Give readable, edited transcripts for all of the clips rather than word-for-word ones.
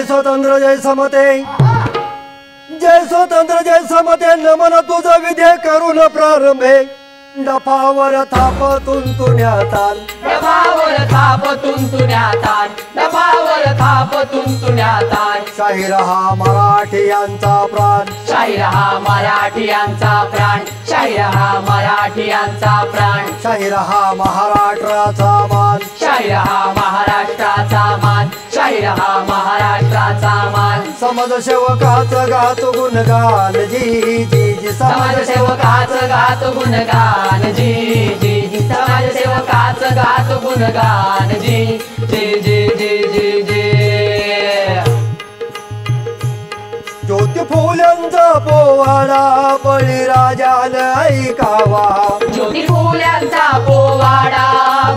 स्वतंत्र जय समते, जय स्वतंत्र जय समते, नमन तुझं विधे करून प्रारंभे, डफावर थाप तुंतुण्याताल, डफावर थाप तुंतुण्याताल, डफावर थाप तुंतुण्याताल. शाहीर हा मराठियांचा प्राण, शाहीर हा मराठियांचा प्राण, शाहीर हा मराठियांचा प्राण. शाहीर हा महाराष्ट्राचा मान, शाहीर हा महाराष्ट्राचा मान, शाहीर हा महाराष्ट्राचा मान. समाजसेवकाचं गात गुणगान जी जी जी, समाजसेवकाचं गात गुणगान जी जी जी, समाजसेवकाचं गात गुणगान जी जी जी जी जी जी. ज्योती फुल्यांचा पोवाडा बळीराजानं ऐकावा, ज्योती फुल्यांचा पोवाडा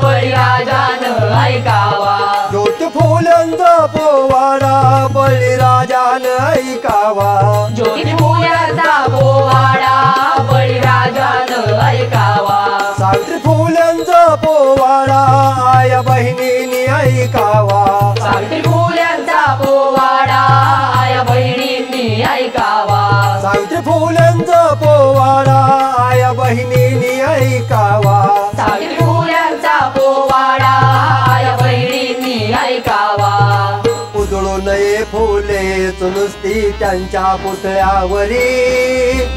बळीराजानं ऐकावा. ज्योती फुल्यांचा पोवाडा बळीराजानं ऐकावा, ज्योती फुल्यांचा पोवाडा बळीराजानं ऐकावा. सावित्री फुल्यांचा पोवाडा आया बहिणींनी ऐकावा, सावित्री फुल्यांचा पोवाडा आया बहिणींनी ऐकावा. सावित्री फुल्यांचा पोवाडा आया बहिणींनी ऐकावा. सावित्री फुल्यांचा पोवाडा आया बहिणींनी ऐकावा. उधळू नये फुलेच नुसती त्यांच्या पुतळ्यावरी,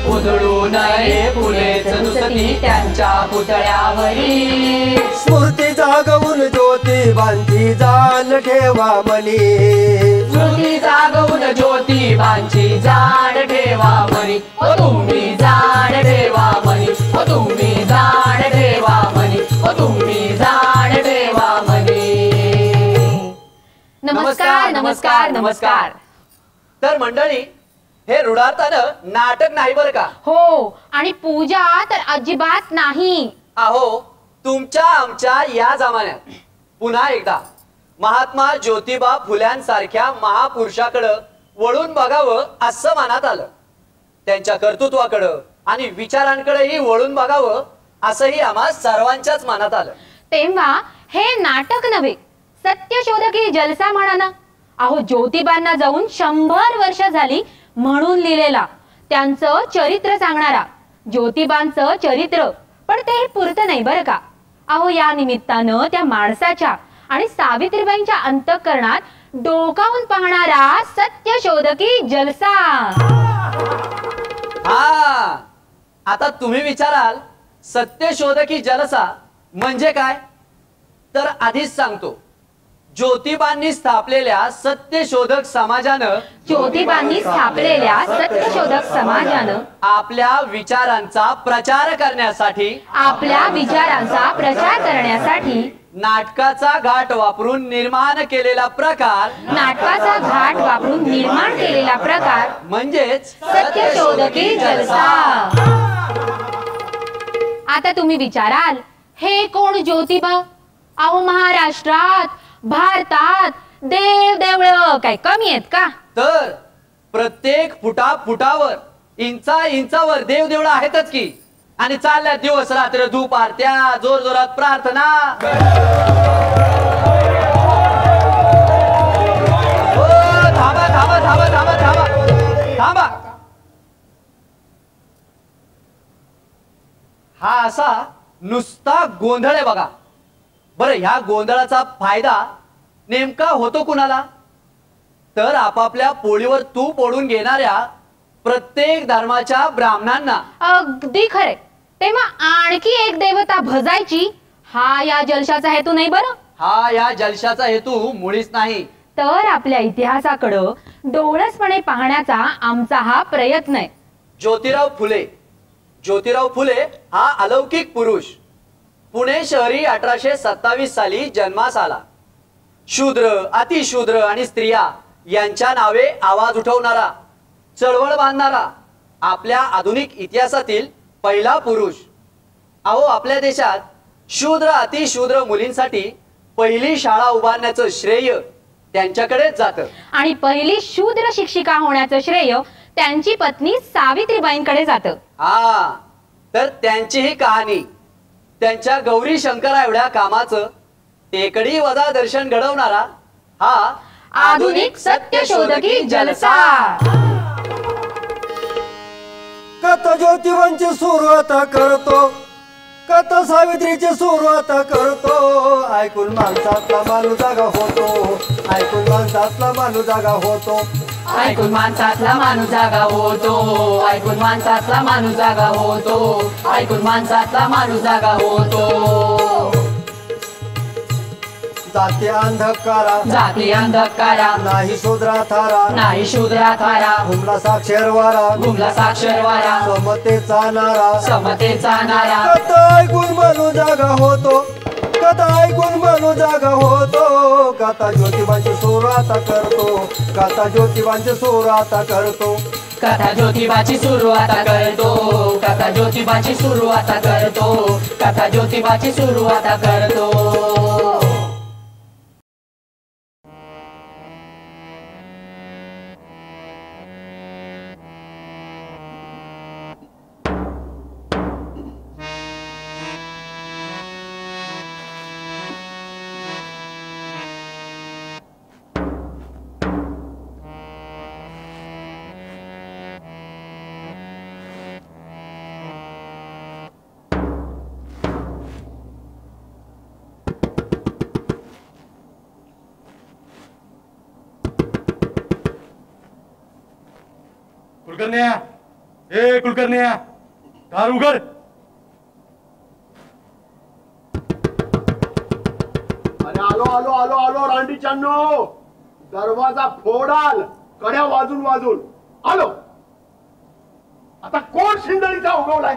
उधळू नये फुलेच नुसती त्यांच्या पुतळ्यावरी. स्मृती जागवून ज्योतिबांची जाण ठेवा मनी, स्मृती जागवून ज्योतिबांची जाण ठेवा मनी. ओ तुम्ही जाण ठेवा मनी, ओ तुम्ही जाण ठेवा मनी, ओ तुम्ही जाण ठेवा मनी. नमस्कार नमस्कार नमस्कार. तर मंडळी, हे रुडारतानं नाटक नाही बरं का. हो, आणि पूजा तर अजिबात नाही. अहो, तुमच्या आमच्या या जमान्यात पुन्हा एकदा महात्मा ज्योतिबा फुल्यांसारख्या महापुरुषाकडं वळून बघावं असं मनात आलं. त्यांच्या कर्तृत्वाकडं आणि विचारांकडेही वळून बघावं असंही आम्हा सर्वांच्याच मनात आलं. तेव्हा हे नाटक नव्हे, सत्यशोधकी जलसा म्हणा ना. अहो, ज्योतिबांना जाऊन 100 वर्ष झाली म्हणून लिहिलेला, त्यांचं चरित्र सांगणारा ज्योतिबांचं चरित्र. पण ते पुरतं नाही बरं का. अहो, या निमित्तानं त्या माणसाच्या आणि सावित्रीबाईंच्या अंतःकरणात डोकावून पाहणारा सत्यशोधकी जलसा. हा, आता तुम्ही विचाराल सत्यशोधकी जलसा म्हणजे काय. तर आधीच सांगतो, ज्योतिबांनी स्थापलेल्या सत्यशोधक समाजानं, ज्योतिबांनी स्थापलेल्या सत्यशोधक समाजानं आपल्या विचारांचा प्रचार करण्यासाठी, आपल्या विचारांचा प्रचार करण्यासाठी नाटकाचा घाट वापरून निर्माण केलेला प्रकार, नाटकाचा घाट वापरून निर्माण केलेला प्रकार म्हणजेच सत्यशोधकी जलसा. आता तुम्ही विचाराल, हे कोण ज्योतिबा. अहो, महाराष्ट्रात भारतात देव देवळं काय कमी आहेत का. तर प्रत्येक फुटावर इंचावर देव देवळं आहेतच की. आणि चालल्या दिवस रात्र धूप आरत्या, जोर जोरात प्रार्थना. हो, थांबा थांबा थांबा थांबा थांबा थांबा. हा असा नुसता गोंधळ आहे बघा. बरं, ह्या गोंधळाचा फायदा नेमका होतो कुणाला. तर आपापल्या पोळीवर तूप ओढून घेणाऱ्या प्रत्येक धर्माच्या ब्राह्मणांना. अगदी खरे. तेव्हा आणखी एक देवता भजायची हा या जलशाचा हेतू नाही बरं. हा या जलशाचा हेतू मुळीच नाही. तर आपल्या इतिहासाकडं डोळसपणे पाहण्याचा आमचा हा प्रयत्न आहे. ज्योतिराव फुले हा अलौकिक पुरुष पुणे शहरी 1827 साली जन्मास आला. शूद्र, अतिशूद्र आणि स्त्रिया यांच्या नावे आवाज उठवणारा, चळवळ बांधणारा, आपल्या आधुनिक इतिहासातील पहिला पुरुष. अहो, आपल्या देशात शूद्र अतिशूद्र मुलींसाठी पहिली शाळा उभारण्याचं श्रेय त्यांच्याकडेच जातं. आणि पहिली शूद्र शिक्षिका होण्याचं श्रेय त्यांची पत्नी सावित्रीबाईंकडे जातं. हा, तर त्यांची ही कहाणी त्यांच्या गौरी शंकरा एवढ्या कामाचं टेकडी वजा दर्शन घडवणारा हा आधुनिक सत्यशोधकी जलसा. कथा ज्योतिबांची सुरुवात करतो, कथा सावित्रीची सुरुवात करतो. ऐकून माणसातला माणूस जागा होतो, ऐकून माणसातला माणूस जागा होतो. ऐकून माणसातला माणूस जागा होतो, ऐकून माणसातला माणूस जागा होतो, ऐकून माणसातला माणूस जागा होतो. जाती अंधकारा, जाती अंधकारा, नाही शूद्रा थारा, नाही शूद्रा थारा, घुमला साक्षर वारा, घुमला साक्षर वारा, समतेचा नारा. समतेचा नारा. कथा ऐकून माणूस जागा होतो, कथा ऐकून माणूस जागा होतो. कथा ज्योतिबांची सुरुवात करतो, कथा ज्योतिबांची सुरुवात करतो. कथा ज्योतिबाची सुरुवात करतो, कथा ज्योतिबाची सुरुवात करतो, कथा ज्योतिबाची सुरुवात करतो. कुलकर्ण्या, ए कुलकर्ण्या, दार उघड. अरे आलो आलो आलो आलो रांडीच्यांनो, दरवाजा फोडाल कड्या वाजून वाजून आलो. आता कोण शिंदळीचा उगवलाय?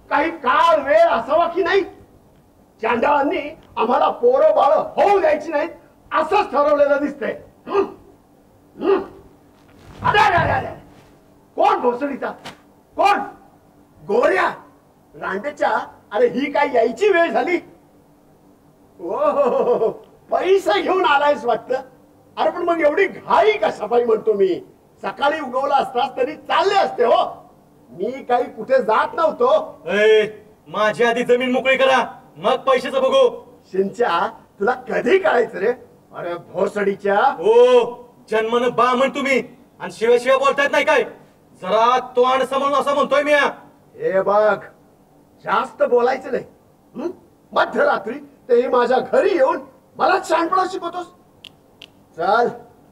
काही काळ वेळ असावा की नाही? चांडाळांनी आम्हाला पोरं बाळ होऊ द्यायची नाहीत असंच ठरवलेलं दिसतंय. अरे अरे अरे अरे, कोण भोसडीचा? कोण? गोऱ्या रांडेच्या? अरे ही काय यायची वेळ झाली? ओ पैसा घेऊन आलायस वाटतं. अरे पण मग एवढी घाई कशापाई म्हणतो मी? सकाळी उगवला असतास तरी चालले असते हो. मी काही कुठे जात नव्हतो. माझी आधी जमीन मोकळी करा, मग पैशाचं बघू. शिंच्या तुला कधी कळायचं रे? अरे भोसडीच्या. हो, जन्मन बा म्हण तुम्ही आणि शिवाय शिवाय बोलतायत नाही काय? जरा तोंड समोरून असं म्हणतोय मी. हे बघ, जास्त बोलायचं नाही. मध्यरात्री तेही माझ्या घरी येऊन मला शहाणपणा शिकवतोस. चल,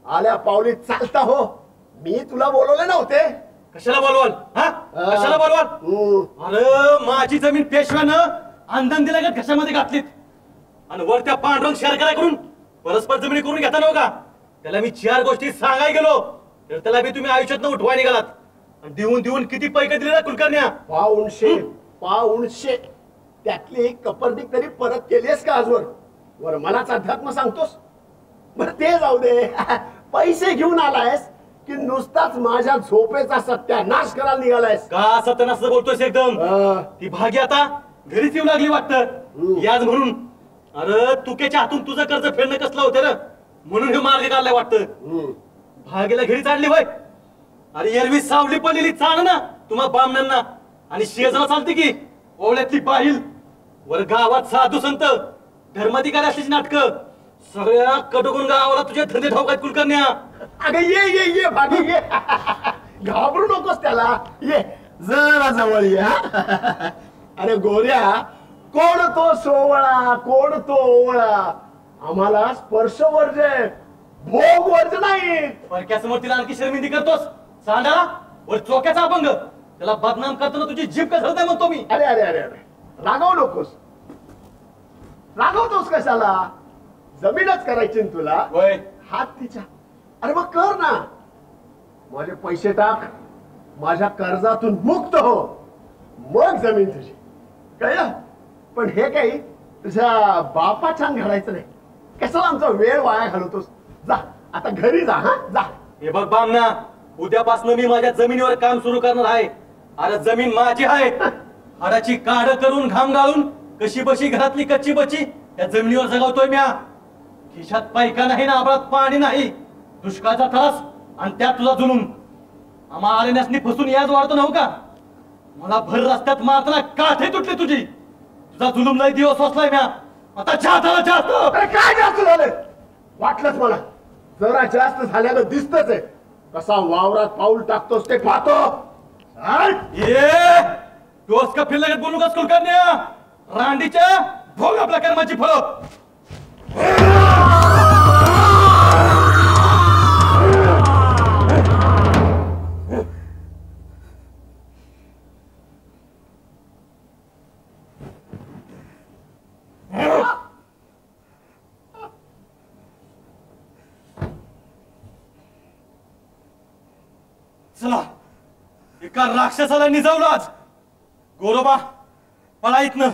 आल्या पावली चालता हो. मी तुला बोलवले नव्हते. कशाला बोलवाल? हा, कशाला बोलवाल? अरे माझी जमीन पेशव्यानं अंधन दिल्या का घशामध्ये घातलीत आणि वर त्या पांढरंग शेरकऱ्याकडून परस्पर जमिनी करून घेता नव्ह का? त्याला मी 4 गोष्टी सांगाय गेलो तर त्याला बी तुम्ही आयुष्यात उठवाय निघालात. देऊन देऊन किती पैके दिले ना कुलकर्ण्या? पाऊणशे. त्यातली एक कपर्दिक तरी परत केलीस का आजवर? वर मलाच अध्यात्म सांगतोस? बर ते जाऊ दे. पैसे घेऊन आलायस की नुसताच माझ्या झोपेचा सत्यानाश करायला निघालायस? का सत्यानाश बोलतोयस एकदम? ती भागी आता घरीच येऊ लागली वाटतं याच म्हणून. अरे तुकेच्या हातून तुझं कर्ज फेडणं कसलं होतं ना, म्हणून हे मार्ग काढलाय वाटतं. भागेला घरी चालली होय? अरे एरवी सावली पडलेली चाल ना तुम्हा बामणांना आणि शेजारा चालते की ओवळ्यातली पाहिल. वर गावात साधू संत धर्माधिकारी असल्याची नाटकं सगळ्या कडकून गावाला तुझे धंदे ठाऊक आहेत कुलकर्ण्या. अगं ये ये ये भागी ये. घाबरू नकोस त्याला. ये जरा जवळ ये. अरे गोऱ्या, कोण तो सोवळा, कोण तो ओवळा? आम्हाला स्पर्श वर्ज, भोग वर्ज नाही. परक्यासमोर तिला आणखी शर्मिंदी करतोस? सांडाला वर चोक्याचा अपंग त्याला बदनाम करताना तुझी जीभ का धरत आहे म्हणतो मी. अरे अरे अरे अरे, रागवू नकोस. रागवतोस कशाला? जमीनच करायची ना तुला. होय. हात तिच्या. अरे मग कर ना. माझे पैसे टाक, माझ्या कर्जातून मुक्त हो, मग जमीन तुझी. कळलं? पण हे काही तुझ्या बापाछान घालायचं नाही. कशाला आमचा वेळ वाया घालवतोस? जा आता घरी जा. हा जा. हे बघ बामना, उद्यापासून मी माझ्या जमिनीवर काम सुरू करणार आहे. अरे जमीन माझी आहे. हाडाची काढ करून घाम गाळून कशी बशी घरातली कच्ची बची त्या जमिनीवर जगवतोय म्या. खिशात पैका नाही ना आबाळात पाणी नाही, दुष्काळाचा त्रास आणि त्यात तुझा जुलूम. आम्हा आलेण्यासनी फसून याच वाढतो नव्ह का? मला भर रस्त्यात मारताना काठे तुटली तुझी. तुझा जुलूम लय दिवस वाचलाय म्या. आता जास्त. अरे काय जास्त झालं? वाटलंच मला. जरा जास्त झाल्यानं दिसतच आहे. कसा वावरात पाऊल टाकतोस ते पाहतो. ये डोस का फिरला बोलू का कुलकर्ण्या? रांडीच्या भोग आपल्या कर्माची फळं. चला एका राक्षसाला निजावलं आज. गोरोबा पळा इथनं.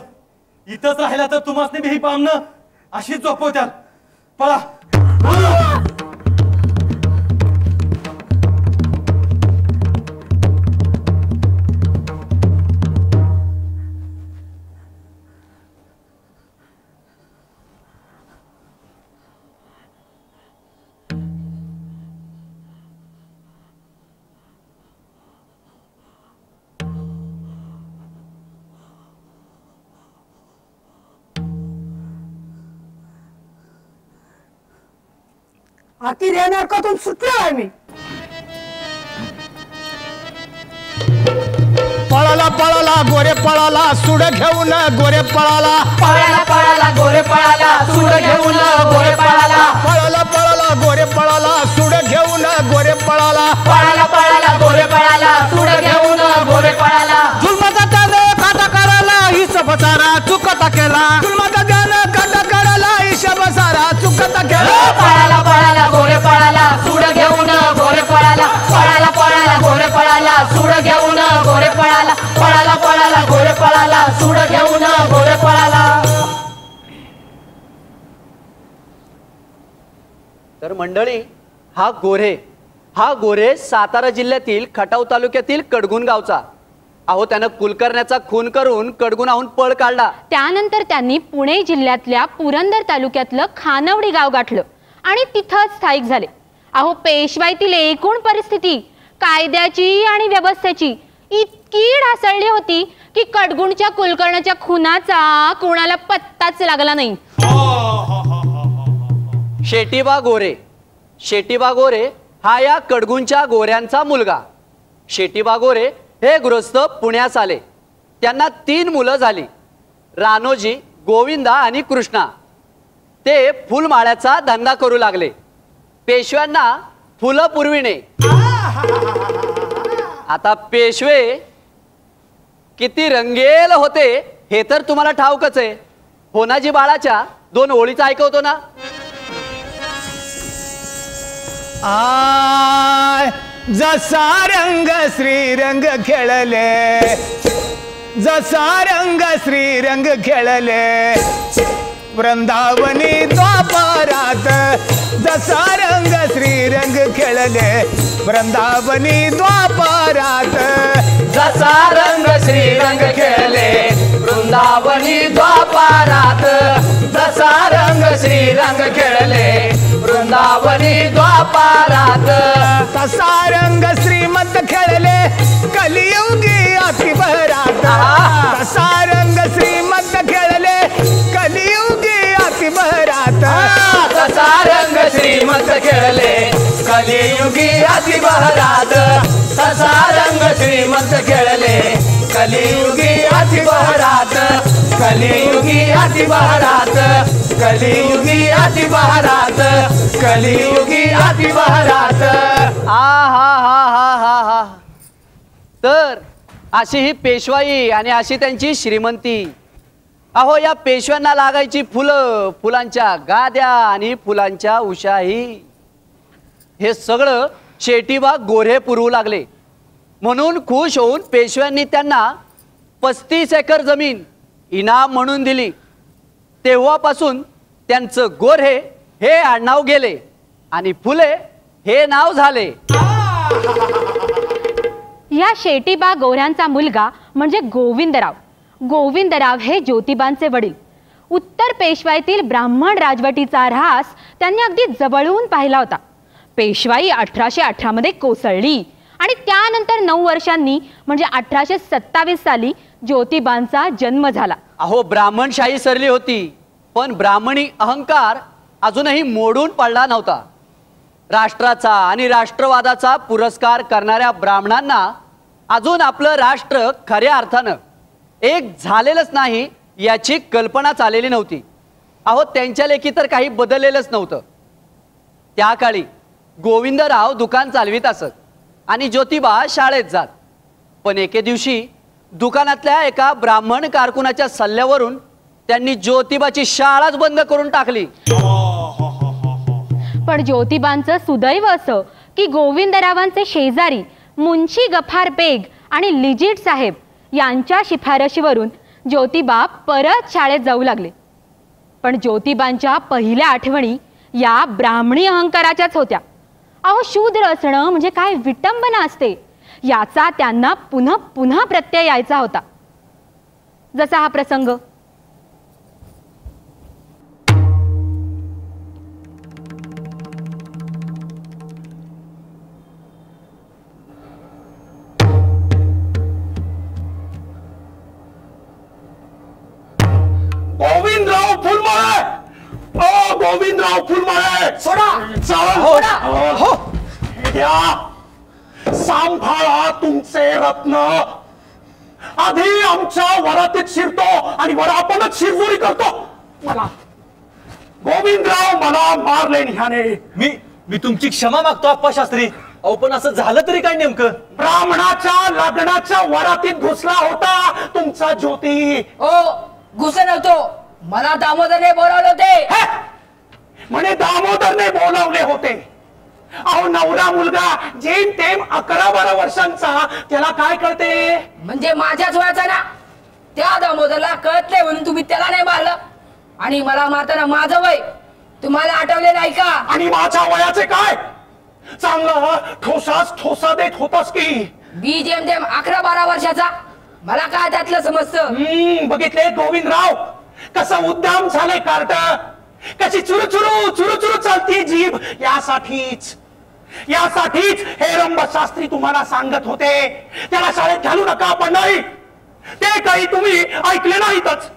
इथंच राहिला तर तुम्हाला मी ही पामनं अशीच झोपवत्याल. पळा. अति रेणाकातून सुटलो आहे मी. पळाला पळाला गोरे पळाला सुड घेऊन गोरे पळाला. पळाला पळाला गोरे पळाला सूड घेऊन गोरे पळाला. पळाला पळाला गोरे पळाला सुड घेऊन गोरे पळाला. पळाला पळाला गोरे पळाला सूड घेऊन गोरे पळाला. जुलमाचा त्यानं काटा करायला हिशोब सारा चुकता केला. जुलमाचा त्यानं काटा करायला हिशोब सारा चुकता केला. पळाला पळाला गोरे पळाला सूड घेऊन गोरे पळाला. पळाला पळाला गोरे पळाला सूड घेऊन गोरे पळाला. पळाला पळाला गोरे पळाला सूड घेऊन गोरे पळाला. तर मंडळी हा गोरे सातारा जिल्ह्यातील खटाव तालुक्यातील कडगुण गावचा. अहो त्यानं कुलकर्ण्याचा खून करून कडगुणाहून पळ काढला. त्यानंतर त्यांनी पुणे जिल्ह्यातल्या पुरंदर तालुक्यातलं खानवडी गाव गाठलं आणि तिथंच स्थायिक झाले. अहो पेशवाईतील एकूण परिस्थिती कायद्याची आणि व्यवस्थेची इतकी ढासळली होती की कडगुणच्या कुलकर्णाच्या खुनाचा कोणाला पत्ताच लागला नाही. शेटीबा गोरे हा या कडगुणच्या गोऱ्यांचा मुलगा. शेटीबा गोरे हे गृहस्थ पुण्यास आले. त्यांना 3 मुलं झाली, रानोजी, गोविंदा आणि कृष्णा. ते फुलमाळ्याचा धंदा करू लागले. पेशव्यांना फुलं पुरविणे. आता पेशवे किती रंगेल होते हे तर तुम्हाला ठाऊकच आहे. होनाजी बाळाच्या 2 ओळीचा ऐकवतो ना. आय जसा रंग श्रीरंग खेळले, जसा रंग श्रीरंग खेळले वृंदावनी द्वापारात. जसा रंग श्रीरंग खेळले वृंदावनी द्वापारात. जसा रंग श्रीरंग खेळले वृंदावनी द्वापारात. जसा रंग श्रीरंग खेळले वृंदावनी द्वापारात. तसा रंग श्रीमंत खेळले कलियुगी अतिभरात. तसा रंग श्रीमंत खेळले कलियुगी अतिभरात. तसा रंग श्रीमंत खेळले कलियुगी अतिबहरात. तसा रंग श्रीमंत खेळले कलियुगी अतिबहरात. कलियुगी अतिबहरात. कलियुगी अतिबहरात. कलियुगी अतिबहरात. हा. तर अशी ही पेशवाई आणि अशी त्यांची श्रीमंती. अहो या पेशव्यांना लागायची फुलं, फुलांच्या गाद्या आणि फुलांच्या उशाही. हे सगळं शेटीबा गोरे पुरवू लागले. म्हणून खुश होऊन पेशव्यांनी त्यांना 35 एकर जमीन इनाम म्हणून दिली. तेव्हापासून त्यांचं गोरे हे आडनाव गेले आणि फुले हे नाव झाले. या शेटीबा गोऱ्यांचा मुलगा म्हणजे गोविंदराव. गोविंदराव हे ज्योतिबांचे वडील. उत्तर पेशवाईतील ब्राह्मण राजवटीचा ऱ्हास त्यांनी अगदी जवळून पाहिला होता. पेशवाई 1818 मध्ये कोसळली आणि त्यानंतर 9 वर्षांनी म्हणजे 1827 साली ज्योतिबांचा जन्म झाला. अहो ब्राह्मणशाही सरली होती, पण ब्राह्मणी अहंकार अजूनही मोडून पडला नव्हता. राष्ट्राचा आणि राष्ट्रवादाचा पुरस्कार करणाऱ्या ब्राह्मणांना अजून आपलं राष्ट्र खऱ्या अर्थानं एक झालेलंच नाही याची कल्पनाच आलेली नव्हती. अहो त्यांच्या लेखी तर काही बदललेलंच नव्हतं. त्या काळी गोविंदराव दुकान चालवित असत आणि ज्योतिबा शाळेत जात. पण एके दिवशी दुकानातल्या एका ब्राह्मण कारकुनाच्या सल्ल्यावरून त्यांनी ज्योतिबाची शाळाच बंद करून टाकली. पण ज्योतिबांचं सुदैव असं की गोविंदरावांचे शेजारी मुन्शी गफार बेग आणि लिजिट साहेब यांच्या शिफारशीवरून ज्योतिबा परत शाळेत जाऊ लागले. पण ज्योतिबांच्या पहिल्या आठवणी या ब्राह्मणी अहंकाराच्याच होत्या. अहो शूद्र असणं म्हणजे काय विटंबना असते याचा त्यांना पुन्हा पुन्हा प्रत्यय यायचा होता. जसा हा प्रसंग. गोविंदराव फुलमाळे, ओ गोविंदराव फुलमाळे, सोडा हो सांभाळा तुमचे रत्न. आधी आमच्या वरातीत शिरतो आणि वरापणच शिरजोरी करतो. मला गोविंदराव मला मारले ह्याने. मी तुमची क्षमा मागतो आप्पा शास्त्री. अहो पण असं झालं तरी काय नेमकं? ब्राह्मणाच्या लग्नाच्या वरातीत घुसला होता तुमचा ज्योती. ओ घुसत नव्हतो, मला दामोदरने बोलावले होते. म्हणे दामोदरने बोलावले होते. अहो नवरा मुलगा जेम तेम 11-12 वर्षांचा, त्याला काय कळते? म्हणजे माझ्याच वयाचा ना. त्या दामोदरला कळत नाही म्हणून तुम्ही त्याला नाही मारलं आणि मला मारताना माझं वय तुम्हाला आठवले नाही का? आणि माझ्या वयाचे काय? चांगलं ठोसा देत होतास की. बी जेम तेम 11-12 वर्षाचा, मला काय त्यातलं समजतं? बघितले गोविंदराव कसं उद्दाम झाले कार्ट, कशी चुरू चालती जीभ. यासाठीच हे रंब शास्त्री तुम्हाला सांगत होते त्याला शाळेत घालू नका. पण नाही, ते काही तुम्ही ऐकले नाहीतच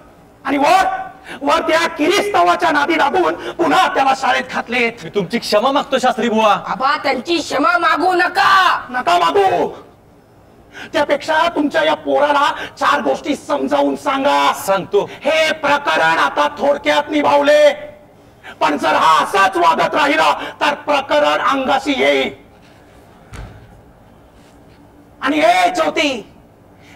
आणि वर त्या किरीस्तवाच्या नादी लागून पुन्हा त्याला शाळेत घातलेत. मी तुमची क्षमा मागतो शास्त्री बुवा. आबा त्यांची क्षमा मागू नका मागू. त्यापेक्षा तुमच्या या पोराला 4 गोष्टी समजावून सांगा. सांगतो. हे प्रकरण आता थोडक्यात निभावले, पण जर हा असाच वागत राहिला तर प्रकरण अंगाशी येईल. आणि हे ज्योती,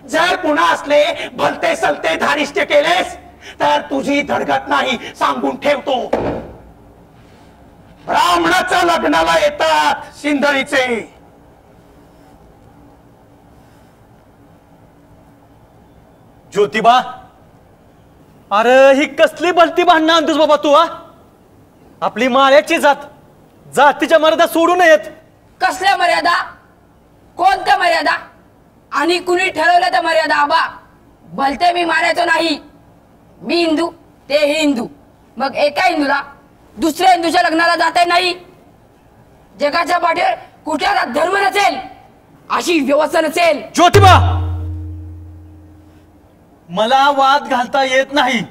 जर पुन्हा असले भलते सलते धारिष्ट्य केलेस तर तुझी धडगत नाही, सांगून ठेवतो. ब्राह्मणाच्या लग्नाला येतात शिंदळीचे. ज्योतिबा, अरे ही कसली भलती भांडणं आणतोस बाबा तू? आपली माळ्याची जातीच्या मर्यादा सोडू नयेत. कसल्या मर्यादा? कोणत्या मर्यादा? आणि कुणी ठरवलं त्या मर्यादा? आबा भलते मी मारायचो नाही. मी हिंदू, ते हिंदू, मग एका हिंदूला दुसऱ्या हिंदूच्या लग्नाला जाता नाही. जगाच्या पाठीवर कुठला धर्म नसेल, अशी व्यवस्था नसेल. ज्योतिबा, मला वाद घालता येत नाही.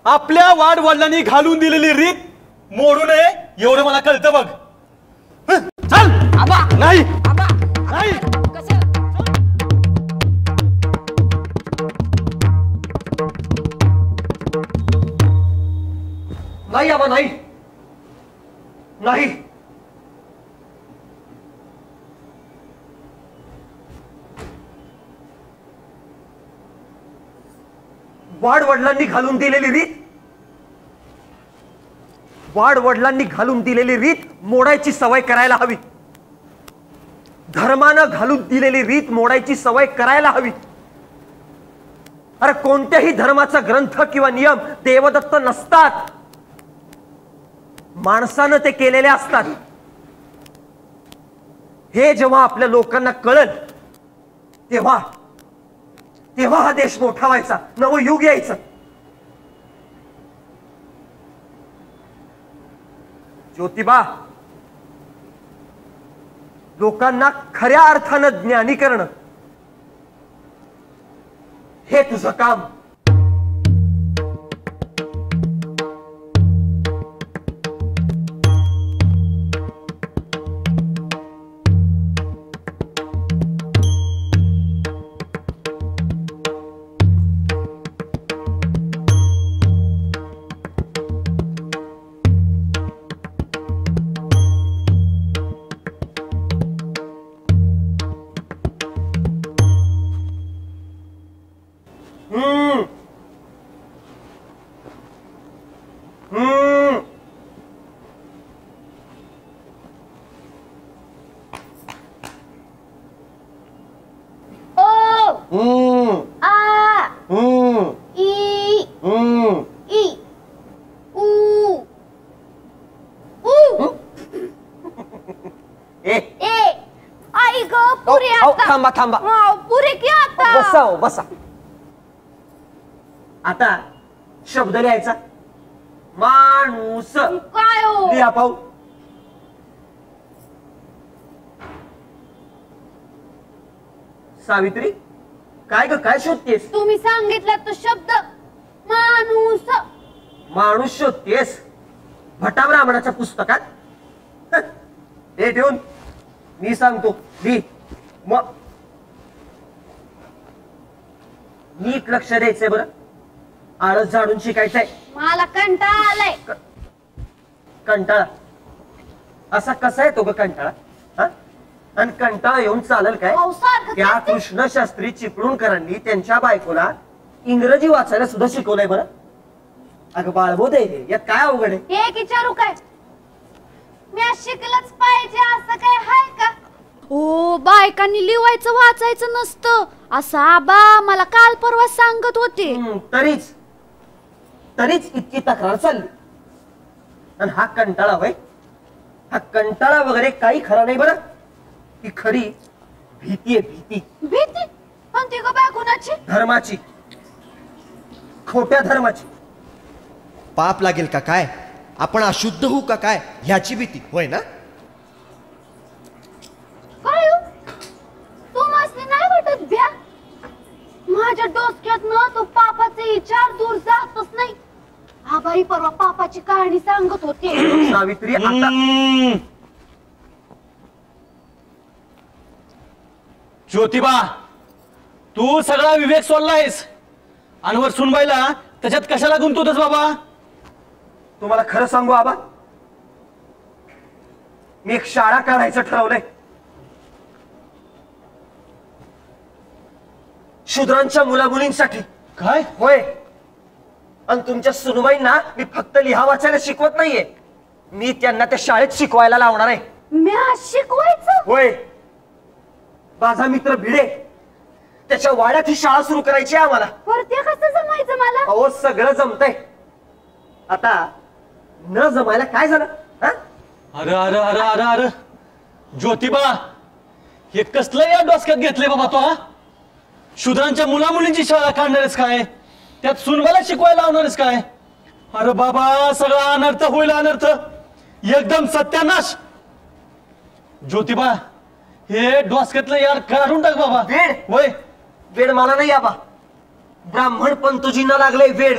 आपल्या वाड वडिलांनी घालून दिलेली रीत मोडू नये एवढं मला कळतं बघ. चल. आबा नाही. आबा नाही. कसं? नाही आबा, नाही. वाडवडिलांनी घालून दिलेली रीत मोडायची सवय करायला हवी. धर्मानं घालून दिलेली रीत मोडायची सवय करायला हवी. अरे कोणत्याही धर्माचा ग्रंथ किंवा नियम देवदत्त नसतात, माणसानं ते केलेले असतात. हे जेव्हा आपल्या लोकांना कळलं तेव्हा हा देश मोठा व्हायचा, नवं युग यायचं. ज्योतिबा, लोकांना खऱ्या अर्थानं ज्ञानी करणं हे तुझं काम. हम्म, आ हम्म, ई हम्म. ई ऊ ऊ ए ए आई ग पुरे अहो, आता थांबा थांबा पुरे की आता बसा हो, बसा. आता शब्द लिहायचा. माणूस काय हो लिहा पाहू. सावित्री काय ग, काय शोधतेस? तुम्ही सांगितलं तो शब्द माणूस माणूस शोधतेस भटा ब्राह्मणाच्या पुस्तकात? हे ठेवून मी सांगतो ली. मग नीट लक्ष द्यायचंय बरं. आळस झाडून शिकायचंय. मला कंटाळा आलाय. कंटाळा असा कसा येतो ग कंटाळा? हा? आणि कंटाळा येऊन चालेल काय? अहो, सारखं त्या तेच ते. कृष्णशास्त्री चिपळूणकरांनी त्यांच्या बायकोला इंग्रजी वाचायला सुद्धा शिकवलंय बरं. अगं बाळबोध आहे हे. यात काय अवघड आहे? हे विचारू काय मी आज शिकलंच पाहिजे असं काय हाय का? हो बायकांनी लिवायचं वाचायचं नसतं असं आबा मला काल परवा सांगत होते. तरीच इतकी तक्रार चालली. आणि हा कंटाळा होय, हा कंटाळा वगैरे काही खरा नाही बरं. ही खरी भीती आहे, भीती. भीती कोणती ग बाय कुणाची? धर्माची, खोट्या धर्माची. पाप लागेल का काय, आपण अशुद्ध होऊ का काय, ह्याची भीती होय ना. काय हो? तुम्हाला नाही वाटत भ्या? माझ्या डोसक्यात न तो पापाचे विचार दूर जातच नाही. हा बाई परवा पापाची कहाणी सांगत होते. सावित्री आता ज्योतिबा तू सगळा विवेक सोडलायस आणि वर सुनबाईला त्याच्यात कशाला गुंतवतोस बाबा. तुम्हाला खरं सांगू आबा, मी एक शाळा काढायचं ठरवलंय. शूद्रांच्या मुलामुलींसाठी. काय होय. आणि तुमच्या सुनबाईंना मी फक्त लिहा वाचायला शिकवत नाहीये, मी त्यांना त्या शाळेत शिकवायला लावणार आहे. म्या शिकवायचं? होय. माझा मित्र भिडे त्याच्या वाड्यात ही शाळा सुरू करायची आहे आम्हाला. पर ते कसं जमायचं मला? अहो सगळं जमतंय. आता न जमायला काय झालं? हा? अरे अरे अरे अरे अरे ज्योतिबा हे कसलं या डोसक्यात घेतले बाबा तो. हा शूद्रांच्या मुला मुलींची शाळा काढणारच काय, त्यात सुनबाला शिकवायला लावणारच काय. अरे बाबा सगळा अनर्थ होईल, अनर्थ एकदम सत्यानाश. ज्योतिबा हे डोसक्यातलं यार काढून टाक बाबा. वेड वय वेड मला नाही आबा, ब्राह्मण पंतोजींना लागलंय वेड.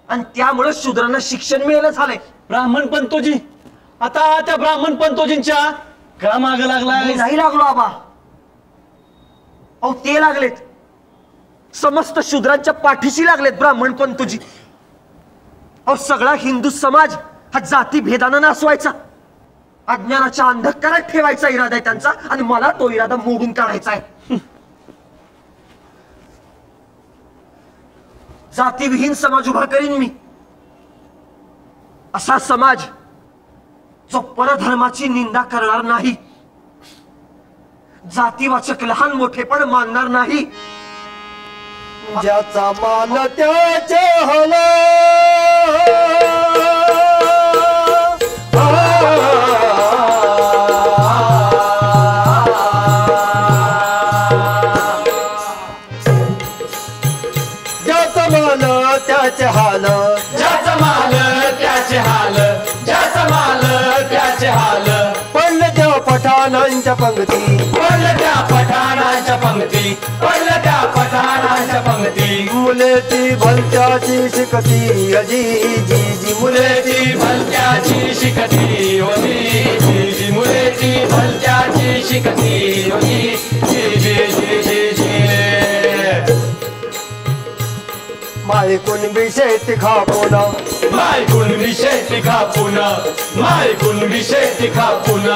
आणि त्यामुळे शूद्रांना शिक्षण मिळेल झालंय. ब्राह्मण पंतोजी, आता त्या ब्राह्मण पंतोजींच्या का माग मी लागलाय? नाही लागलो आबा, अहो ते लागलेत. समस्त शूद्रांच्या पाठीशी लागलेत ब्राह्मण पंतोजी. अहो सगळा हिंदू समाज हा जाती भेदानं नासवायचा, अज्ञानाच्या अंधकारात ठेवायचा इरादा आहे त्यांचा. आणि मला तो इरादा मोडून काढायचा आहे. जातीविहीन समाज उभा करीन मी. असा समाज जो परधर्माची निंदा करणार नाही, जातीवाचक लहान मोठे पण मानणार नाही. ज्याचा मान त्याचे हल, ज्याचा मान त्याचे हाल, ज्याचा माल त्याचे हाल, ज्याचा माल त्याचे हाल. पडलं त्या पठाणांच्या पंक्ती, पडलं त्या पठाणाच्या पंक्ती, पडलं त्या पठाणाच्या पंक्ती. मुलेची भलत्याची शिकती अजी जी जी मुलेची भलत्याची शिकती होती, जी जी मुलेची भलत्याची शिकती होती, जी जी जी जी जी. माय कुणबी शेती खापून, माय कुणबी शेती खापून, माय कुणबी शेती खापून.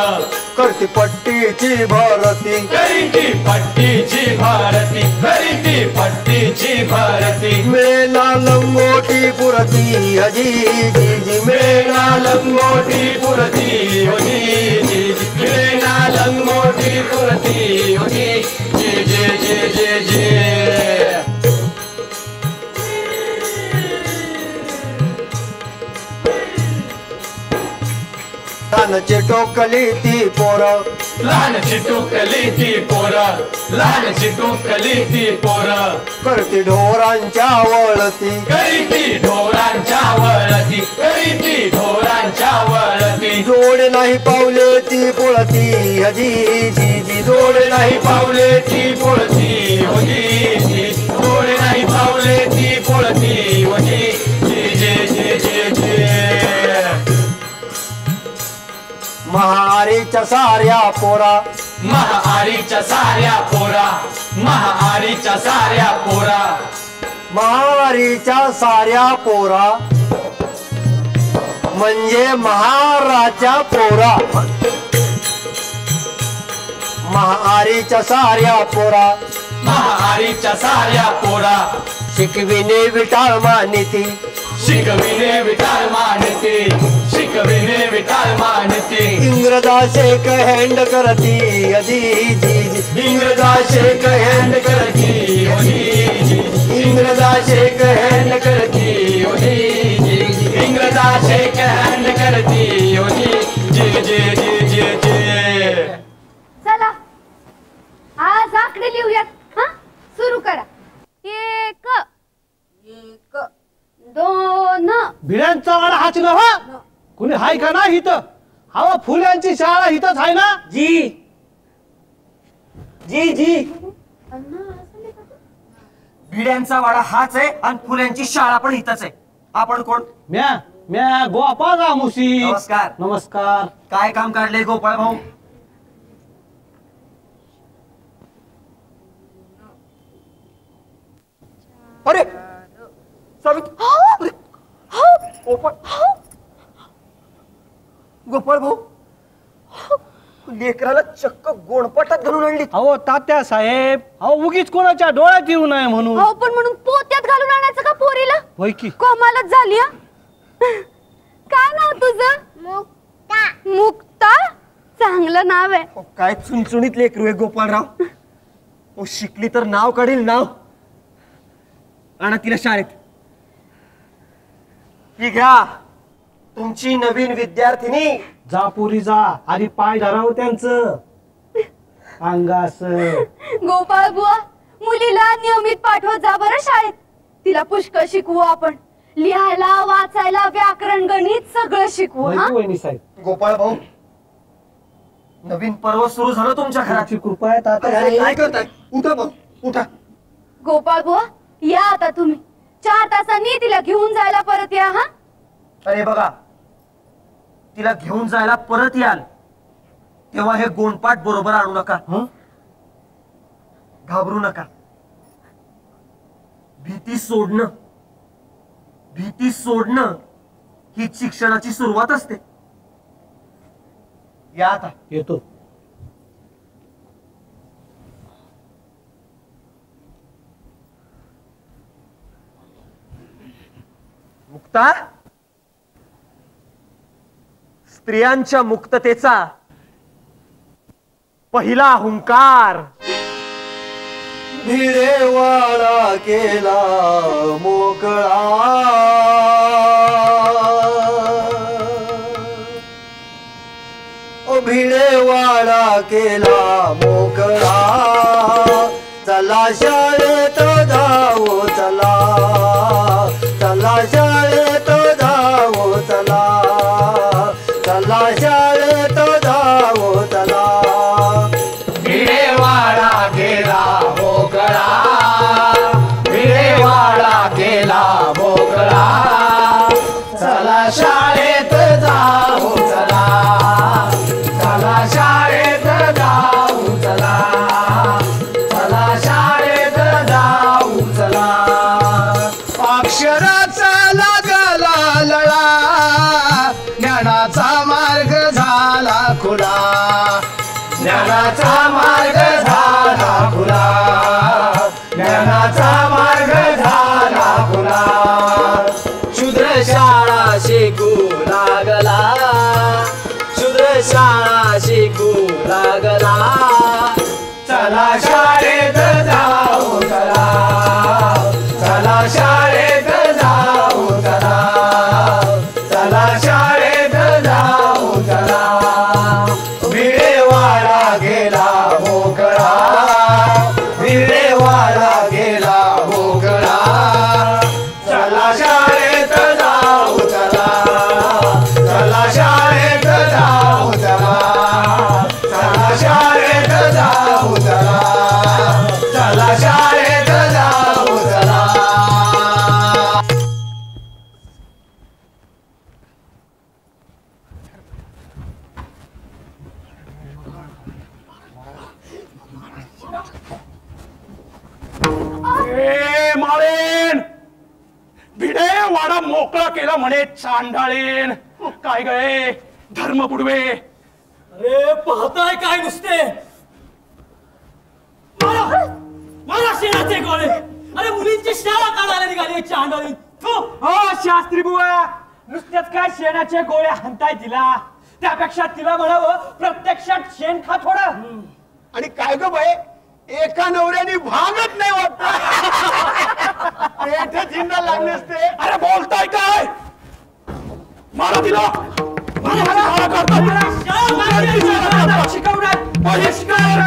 करती पट्टीची भारती, करीती पट्टीची भारती, करीती पट्टीची भारती. मेना लंगोटी पुरती अजी जी जी मेना लंगोटी पुरती होती, जी जी मेना लंगोटी पुरती होती, जी जी जी जी जी. लहानची टोकली ती पोरं, लहानची टोकली ती पोरं, लहानची टोकली ती पोरं, करती ढोरांच्या वळती, करीती ढोरांच्या वळती, करीती ढोरांच्या वळती. जोड नाही पावले ती पोळती, हजी जी जी जोड नाही पावले ती पोळती होती, जोड नाही पावले ती पोळती होती. जे जे जे जे जे महाआरीच्या साऱ्या पोरा, महाआरीच्या साऱ्या पोरा, महाआरीच्या साऱ्या पोरा, महाआरीच्या साऱ्या पोरा म्हणजे महाराच्या पोरा. महाआरीच्या साऱ्या पोरा, महाआरीच्या साऱ्या पोरा, शिकविणे विटाळ मानिती, शिकविणे विठाळ मानते, शिकविणे विठाळ मानते. इंग्रजाशे हँड करती अजी जी जी, इंग्रजाशे हँड करती होती, इंग्रजाशे हँड करती होती, इंग्रजाशे हँड करती होती. जे जे जे जे जे चला आज आकडे लिहूयात. हा सुरू करा. 1 1 2 भिड्यांचा वाडा हाच ना हो कुणी हाय का नाही इथं? हवा फुल्यांची शाळा इथंच आहे ना? जी जी जी भिड्यांचा वाडा हाच आहे आणि फुल्यांची शाळा पण इथंच आहे. आपण कोण? म्या म्या गोपाळ रामुशी. नमस्कार. नमस्कार. काय काम काढले गोपाळ भाऊ? अरे सावित्री, गोपाळ भाऊ लेकराला चक्क गोणपाटात घालून आणली. अहो तात्या साहेब, अहो उगीच कोणाच्या डोळ्यात येऊ नये म्हणून. हो पण म्हणून पोत्यात घालून आणायचं का पोरीला? होय की. कोमालच झाली. काय नाव तुझं? मुक्ता. मुक्ता चांगलं नाव आहे. काय चुणचुणीत लेकरू आहे गोपाळराव. ओ शिकली तर नाव काढील नाव. आणा तिला शाळेत. ही घ्या तुमची नवीन विद्यार्थिनी. जा पुरी जा, आधी पाय धराव त्यांचं अंगास. गोपाळ बुवा मुलीला नियमित पाठवत जा बरं शाळेत. तिला पुष्कळ शिकवू आपण. लिहायला वाचायला व्याकरण गणित सगळं शिकवू. हा गोपाळ भाऊ नवीन पर्व सुरू झालं तुमच्या घराची. कृपा आहे तात्या. काय करताय? उठा भाऊ उठा. गोपाळ बुवा या आता तुम्ही. 4 तासांनी तिला घेऊन जायला परत या. हा अरे बघा तिला घेऊन जायला परत याल तेव्हा हे गोणपाट बरोबर आणू नका. घाबरू नका. भीती सोडणं ही शिक्षणाची सुरुवात असते. या आता. येतो. मुक्ता स्त्रियांच्या मुक्ततेचा पहिला हुंकार. भिडेवाडा केला मोकळा, ओ भिडेवाडा केला मोकळा. चला शाळेत जाऊ चला, चला शाळेत जाऊ चला, चला शाळेत जाऊ चला. भिडेवाडा गेला मोकळा, भिडेवाडा गेला मोकळा. चला शाळेत जाऊ चला, चला शाळेत जाऊ चला, चला शाळेत जाऊ चला. अक्षराचा लागला लळा, ज्ञानाचा मार्ग झाला खुला, ज्ञानाचा मार्ग झाला खुला, ज्ञानाचा मार्ग झाला खुला. शूद्र शाळा शिकू लागला, शूद्र शाळा शिकू लागला. चला शाळेत जाऊ चला, चला शाळेत जाऊ चला, चला शाळेत जाऊ चला. ए माळेन, भिडे वाडा मोकळा केला म्हणे चांडाळेन. काय गये धर्म बुडवे. अरे पाहताय काय नुसते मला शेणाचे गोळे. अरे मुलींची शाळा काढायला निघाली चांडाळी. हो शास्त्री बुवा, नुसतेच काय शेणाचे गोळे हाणताय तिला, त्यापेक्षा तिला म्हणावं प्रत्यक्षात शेण खा थोडं. आणि काय ग बाई, एका नवऱ्याने भागत नाही वाटत. पेठ जिंदा लागले असते. अरे बोलताय काय, मारा तिला. शिकवणार बहिष्कार.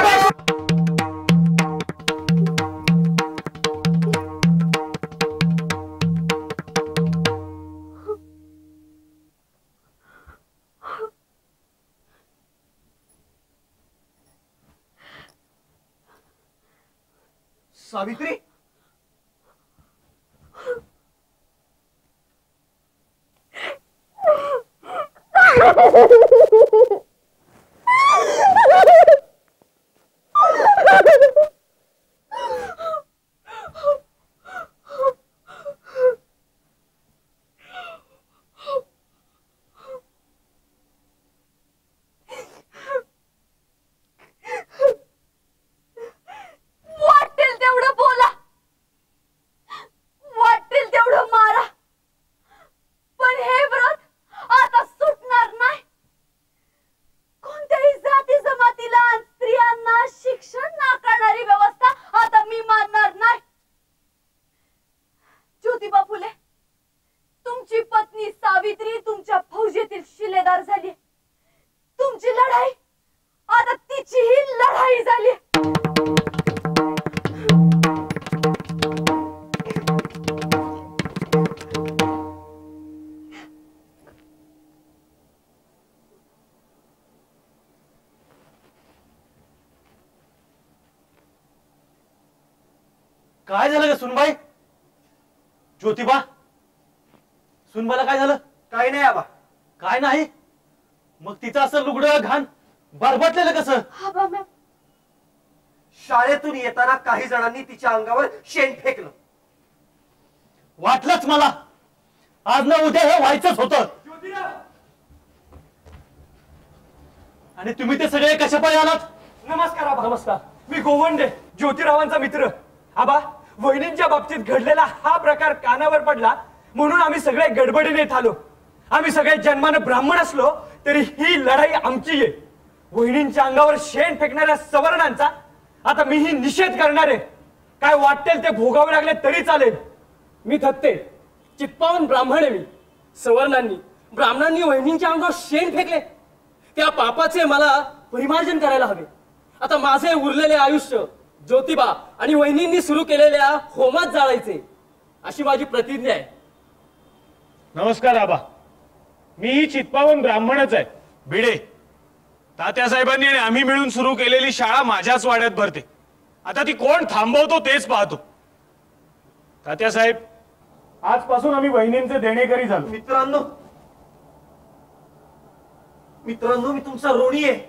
सावित्री, वाटेल तेवढं बोला, वाटेल तेवढं मारा, पण हे व्रत आता सुटणार नाही. कोणत्याही जाती जमातीला आणि स्त्रियांना शिक्षण नाकारणारी व्यवस्था आता मी मानणार नाही. ज्योतिबा फुले, तुमची पत्नी सावित्री तुमच्या फौजेतील शिलेदार झाली. तुमची लढाई आता तिचीही लढाई झाली. काय झालं ग सुनबाई? ज्योतिबा, सुनबाला काय झालं? काही नाही आबा. काय नाही? मग तिचं असं लुगडं घाण बरबटलेलं कसं? आबा मॅम, शाळेतून येताना काही जणांनी तिच्या अंगावर शेण फेकलं. वाटलंच मला, आज ना उद्या हे व्हायचंच होतं. आणि तुम्ही ते सगळे कशा पायी आलात? नमस्कार आबा. नमस्कार. मी गोवंडे, ज्योतिरावांचा मित्र. आबा, वहिनींच्या बाबतीत घडलेला हा प्रकार कानावर पडला म्हणून आम्ही सगळे गडबडीने येत आलो. आम्ही सगळे जन्मानं ब्राह्मण असलो तरी ही लढाई आमची आहे. वहिनींच्या अंगावर शेण फेकणाऱ्या सवर्णांचा आता मीही निषेध करणार आहे. काय वाटेल ते भोगावे लागले तरी चालेल. मी थत्ते, चित्पावन ब्राह्मण आहे मी. सवर्णांनी ब्राह्मणांनी वहिनींच्या अंगावर शेण फेकले, त्या पापाचे मला परिमार्जन करायला हवे. आता माझे उरलेले आयुष्य ज्योतिबा आणि वहिनींनी सुरू केलेल्या होमात जाळायचे, अशी माझी प्रतिज्ञा आहे. नमस्कार आबा, मी चित्पावन ब्राह्मणच आहे. भिडे, तात्यासाहेबांनी आणि आम्ही मिळून सुरू केलेली शाळा माझ्याच वाड्यात भरते. आता ती कोण थांबवतो तेच पाहतो. तात्यासाहेब, आजपासून आम्ही वहिनींचे देणेकरी झालो. मित्रांनो, मी तुमचा ऋणी आहे.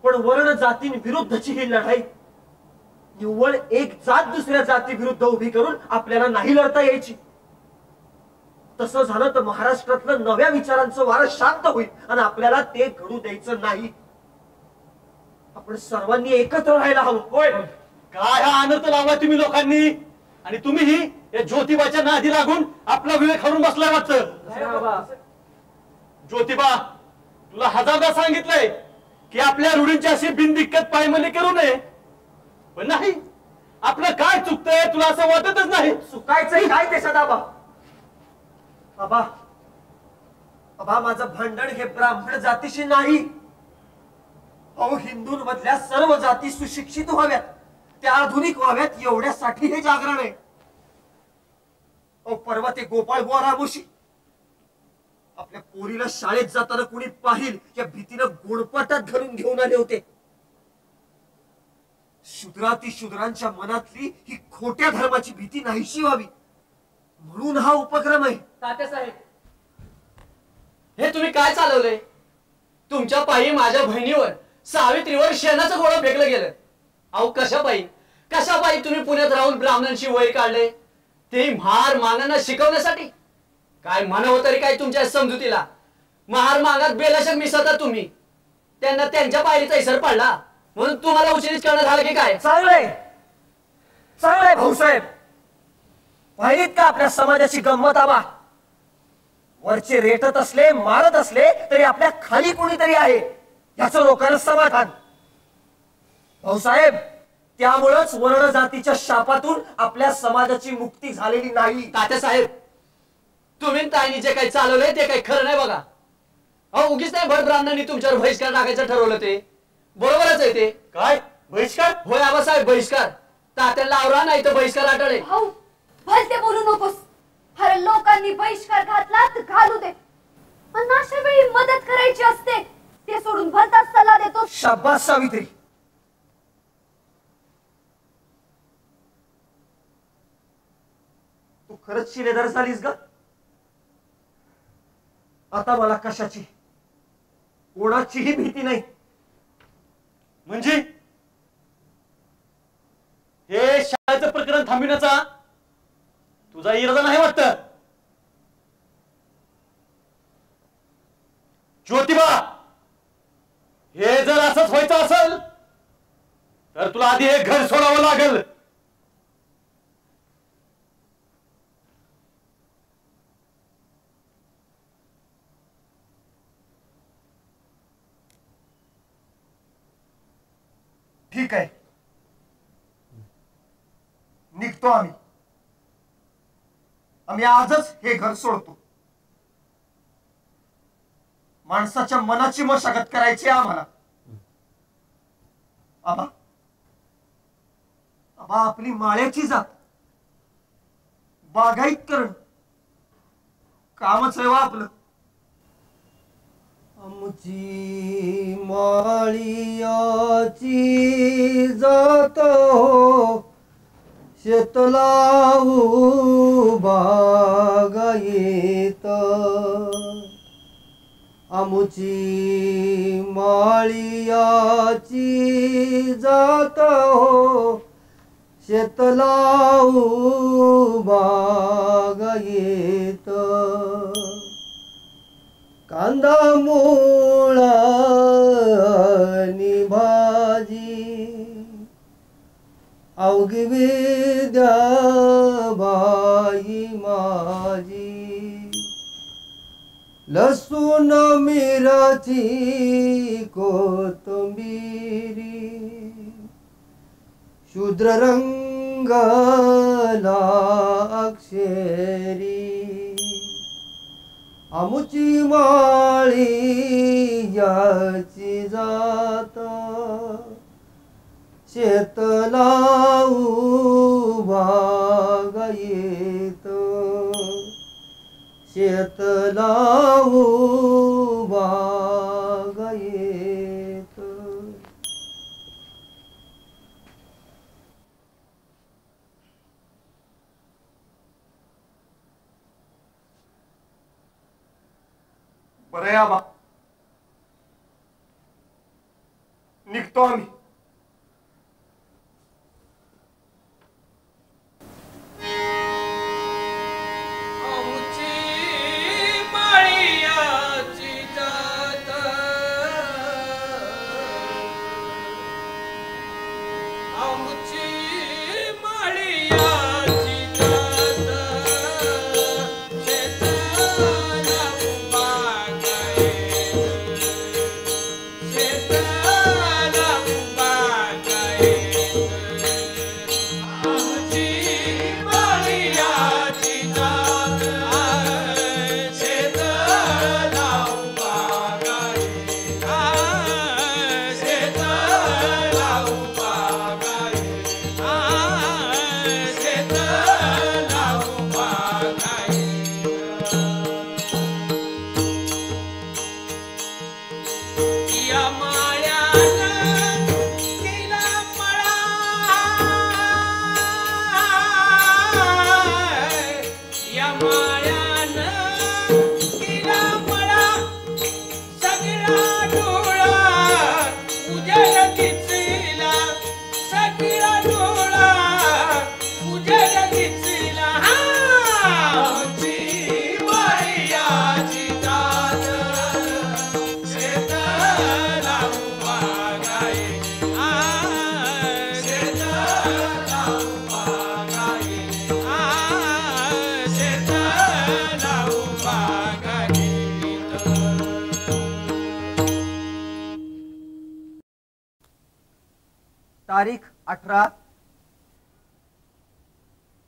पण वर्ण जातींविरुद्धची ही लढाई निव्वळ एक जात दुसऱ्या जाती विरुद्ध उभी करून आपल्याला नाही लढता यायची. तसं झालं तर महाराष्ट्रातलं नव्या विचारांचं वारं शांत होईल आणि आपल्याला ते घडू द्यायचं नाही. आपण सर्वांनी एकत्र राहायला हवं. होय, काय हा अनर्थ लावला तुम्ही लोकांनी. आणि तुम्हीही या ज्योतिबाच्या नादी लागून आपला विवेक हरून बसलाय वाटतं. ज्योतिबा, तुला हजारदा सांगितलंय की आपल्या रूढींची अशी बिनदिक्कत पायमल्ली करू नये, पण नाही, आपलं काय चुकतंय तुला असं वाटतच नाही. चुकायचंही काय त्याच्यात आबा? आबा, माझं भांडण हे ब्राह्मण जातीशी नाही. अहो, हिंदूंमधल्या सर्व जाती सुशिक्षित व्हाव्यात, त्या आधुनिक व्हाव्यात, एवढ्यासाठी हे जागरण आहे. अहो, परवा ते गोपाळ बुवा रामोशी आपल्या पोरीला शाळेत जाताना कुणी पाहिल या भीतीनं गोडपाटात घालून घेऊन आले होते. शूद्राती शूद्रांच्या मनातली ही खोट्या धर्माची भीती नाहीशी व्हावी म्हणून हा उपक्रम आहे. तात्यासाहेब, हे तुम्ही काय चालवलंय? तुमच्या पायी माझ्या बहिणीवर, सावित्रीवर शेणाचं गोळं फेकलं गेलं अहो कशाबाई तुम्ही पुण्यात राहून ब्राह्मणांशी वैर काढले, ते महार मानांना शिकवण्यासाठी? काय म्हणावं तरी काय तुमच्या समजुतीला? महार मागात बेलाशक मिसळता तुम्ही, त्यांना त्यांच्या पायरीचा इसर पडला म्हणून तुम्हाला उचित करणं झालं की काय? चांगलंय भाऊसाहेब, पाहिलीत का आपल्या समाजाची गंमत? आबा वरचे रेटत असले मारत असले तरी आपल्या खाली कोणीतरी आहे याचं लोकांना समाधान. भाऊसाहेब, त्यामुळंच वर्ण जातीच्या शापातून आपल्या समाजाची मुक्ती झालेली नाही. तात्यासाहेब, तुम्ही ताईनी जे काही चालवलंय ते काही खरं नाही बघा. अहो उगीच नाही भट ब्राह्मणांनी तुमच्यावर बहिष्कार टाकायचं ठरवलं, ते बरोबरच आहे. ते काय बहिष्कार? होय आबासाहेब, बहिष्कार. तात्याला आवरा नाही तर बहिष्कार आठवडे. भाऊ भलते बोलू नकोस. अरे लोकांनी बहिष्कार घातला तर घालू दे, पण अशा वेळी मदत करायची असते ते सोडून भलताच सल्ला देतो. शाबास सावित्री, तू खरंच शिलेदार झालीस ग. आता मला कशाची कोणाचीही भीती नाही. म्हणजे हे शाळेचं प्रकरण थांबविण्याचा तुझा इरादा नाही वाटत? ज्योतिबा, हे जर असंच व्हायचं असेल तर तुला आधी हे घर सोडावं लागेल. ठीक आहे, निघतो आम्ही आजच हे घर सोडतो. माणसाच्या मनाची मशागत करायची आम्हाला. आबा आपली माळ्याची जात बागायत करण कामच आहे वा आपलं. आमची माळियाची जात हो शेतलाऊ बागायत. आमची माळियाची जात हो शेतलाऊ बागायत. कांदा मुळा आणि भाजी अवघी विद्या बाई माझी. लसूण मिरची कोथिंबिरी शूद्र रंगला अक्षरी. आमुची माळी याची जात शेतलाऊ बागायत. शेतलाऊ बागायत. बरं आबा, निघतो आम्ही.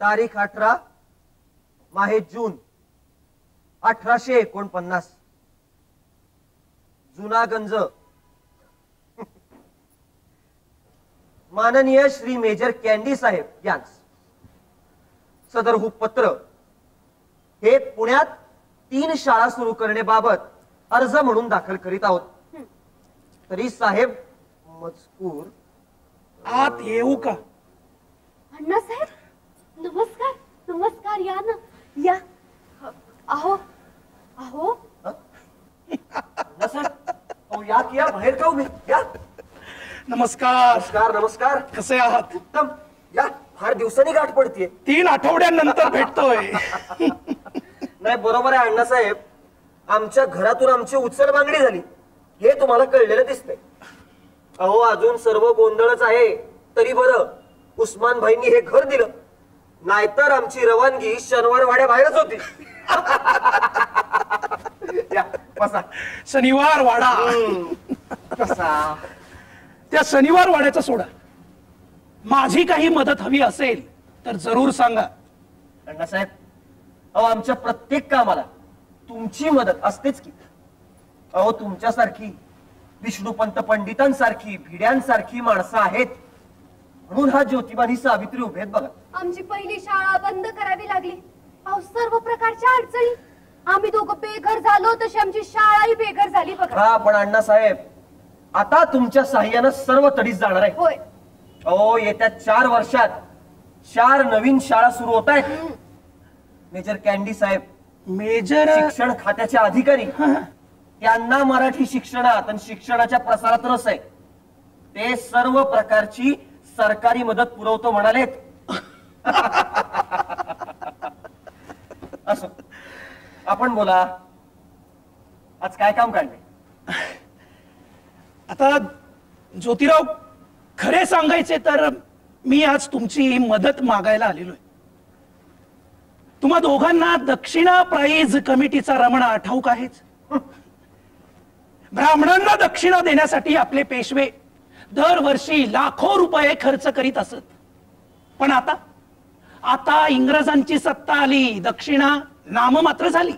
तारीख 18 माहे जून 1849 जुनागंज. माननीय श्री मेजर कॅन्डी साहेब यांस सदरहू पत्र हे पुण्यात 3 शाळा सुरू करण्याबाबत अर्ज म्हणून दाखल करीत आहोत. तरी साहेब मजकूर. आत येऊ का? अण्णासाहेब नमस्कार. नमस्कार, या ना या. अहो अहो या किया बाहेर का उभे या. नमस्कार. नमस्कार नमस्कार. कसे आहात? उत्तम. या फार दिवसांनी गाठ पडतीये. 3 आठवड्यांनंतर भेटतोय. नाही बरोबर आहे अण्णासाहेब. आमच्या घरातून आमची उचल बांगडी झाली हे तुम्हाला कळलेलं दिसतंय. अहो अजून सर्व गोंधळच आहे. तरी बरं उस्मान भाईंनी हे घर दिलं, नाहीतर आमची रवानगी शनिवार वाड्या बाहेरच होती. या, बसा. शनिवार वाडा. कसा? त्या शनिवार वाड्याचा सोडा. माझी काही मदत हवी असेल तर जरूर सांगा. अण्णासाहेब अहो आमच्या प्रत्येक कामाला तुमची मदत असतेच की. अहो तुमच्यासारखी विष्णुपंत पंडितांसारखी भिड्यांसारखी माणसं आहेत म्हणून हा ज्योतिबानी सावित्री उभे आहेत बघा. आमची पहिली शाळा बंद करावी लागली. अहो सर्व प्रकारच्या अडचणी. आम्ही दोघं बेघर झालो तशी आमची शाळाही बेघर झाली बघा. हा पण अण्णासाहेब आता तुमच्या साह्यानं सर्व तडीच जाणार आहे. होय. अहो येत्या 4 वर्षात 4 नवीन शाळा सुरू होत आहेत. मेजर कॅन्डी साहेब मेजर शिक्षण खात्याचे अधिकारी त्यांना मराठी शिक्षणात आणि शिक्षणाच्या प्रसारात रस आहे. ते सर्व प्रकारची सरकारी मदत पुरवतो म्हणालेत. असो आपण बोला आज काय काम काढले? आता ज्योतिराव खरे सांगायचे तर मी आज तुमची मदत मागायला आलेलोय. तुम्हा दोघांना दक्षिणा प्राईज कमिटीचा रमणा ठाऊक आहेच. ब्राह्मणांना दक्षिणा देण्यासाठी आपले पेशवे दरवर्षी लाखो रुपये खर्च करीत असत. पण आता इंग्रजांची सत्ता आली, दक्षिणा नाममात्र झाली.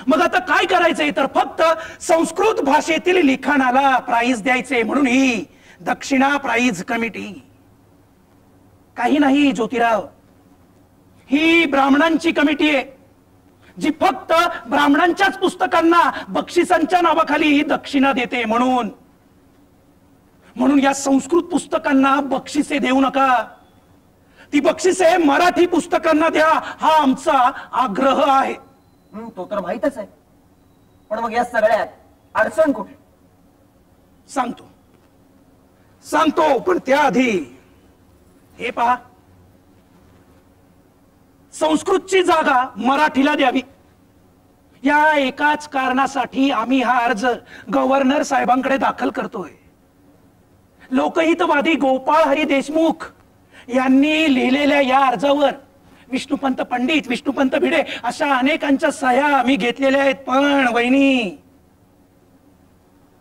मग आता काय करायचंय तर फक्त संस्कृत भाषेतील लिखाणाला प्राईज द्यायचे म्हणून ही दक्षिणा प्राईज कमिटी. काही नाही ज्योतिराव, ही ब्राह्मणांची कमिटी आहे जी फक्त ब्राह्मणांच्याच पुस्तकांना बक्षिसांच्या नावाखाली दक्षिणा देते. म्हणून या संस्कृत पुस्तकांना बक्षिसे देऊ नका. ती बक्षिसे मराठी पुस्तकांना द्या हा आमचा आग्रह आहे. तो तर माहितच आहे. पण मग या सगळ्यात अडचण कुठे? सांगतो पण त्याआधी हे पहा, संस्कृतची जागा मराठीला द्यावी या एकाच कारणासाठी आम्ही हा अर्ज गव्हर्नर साहेबांकडे दाखल करतोय. लोकहितवादी गोपाळ हरी देशमुख यांनी लिहिलेल्या या अर्जावर विष्णुपंत पंडित, विष्णुपंत भिडे अशा अनेकांच्या सह्या आम्ही घेतलेल्या आहेत. पण वहिनी,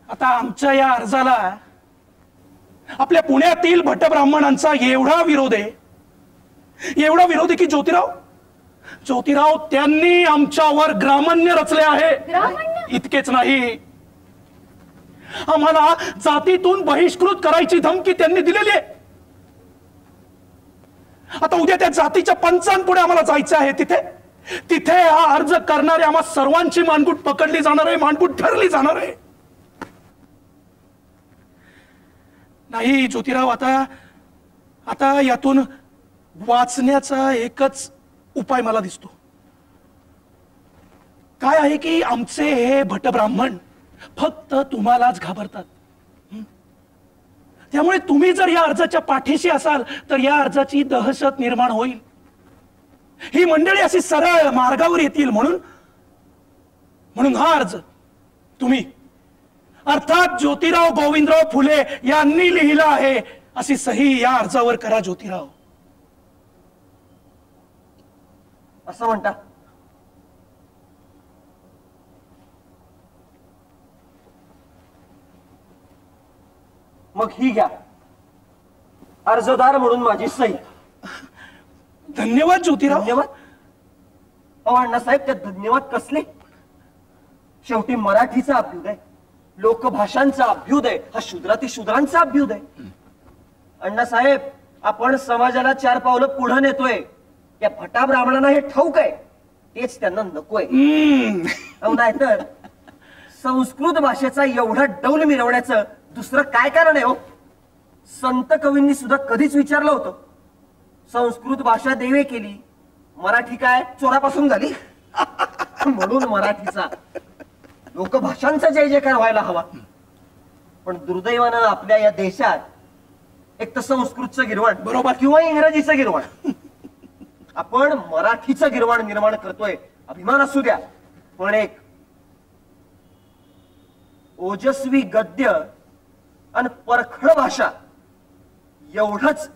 आता आमच्या या अर्जाला आपल्या पुण्यातील भटब्राह्मणांचा एवढा विरोध आहे की ज्योतिराव त्यांनी आमच्यावर ग्रामण्य रचले आहे. इतकेच नाही, आम्हाला जातीतून बहिष्कृत करायची धमकी त्यांनी दिलेली आहे. आता उद्या त्या जातीच्या पंचांपुढे आम्हाला जायचं आहे. तिथे हा अर्ज करणारे आम्हा सर्वांची मानगूट पकडली जाणार आहे, मानगूट ठरली जाणार आहे. नाही ज्योतिराव, आता यातून वाचण्याचा एकच उपाय मला दिसतो. काय आहे की आमचे हे भटब्राह्मण फक्त तुम्हालाच घाबरतात. त्यामुळे तुम्ही जर या अर्जाच्या पाठीशी असाल तर या अर्जाची दहशत निर्माण होईल. ही मंडळी अशी सरळ मार्गावर येतील म्हणून हा अर्ज तुम्ही अर्थात ज्योतिराव गोविंदराव फुले यांनी लिहिला आहे अशी सही या अर्जावर करा. ज्योतिराव असं म्हणता? मग ही घ्या अर्जदार म्हणून माझी सही. धन्यवाद ज्योतिराव. धन्यवाद. अहो अण्णासाहेब, त्या धन्यवाद कसले? शेवटी मराठीचा अभ्युदय, लोकभाषांचा अभ्युदय हा शूद्रांचा अभ्युदय. अण्णासाहेब, आपण समाजाला 4 पावलं पुढे नेतोय. त्या भटा ब्राह्मणांना हे ठाऊक आहे, तेच त्यांना नकोय. अहो नाहीतर संस्कृत भाषेचा एवढा डौल मिरवण्याचं दुसरं काय कारण आहे हो? संत कवींनी सुद्धा कधीच विचारलं होतं, संस्कृत भाषा देवे केली, मराठी काय चोरापासून झाली? म्हणून मराठीचा, लोकभाषांचा जय जयकार व्हायला हवा. पण दुर्दैवानं आपल्या या देशात एक तर संस्कृतचं गिरवण बरोबर किंवा इंग्रजीचं गिरवण, आपण मराठीचं गिरवण निर्माण करतोय. अभिमान असू द्या, पण एक ओजस्वी गद्य आणि परखड भाषा एवढंच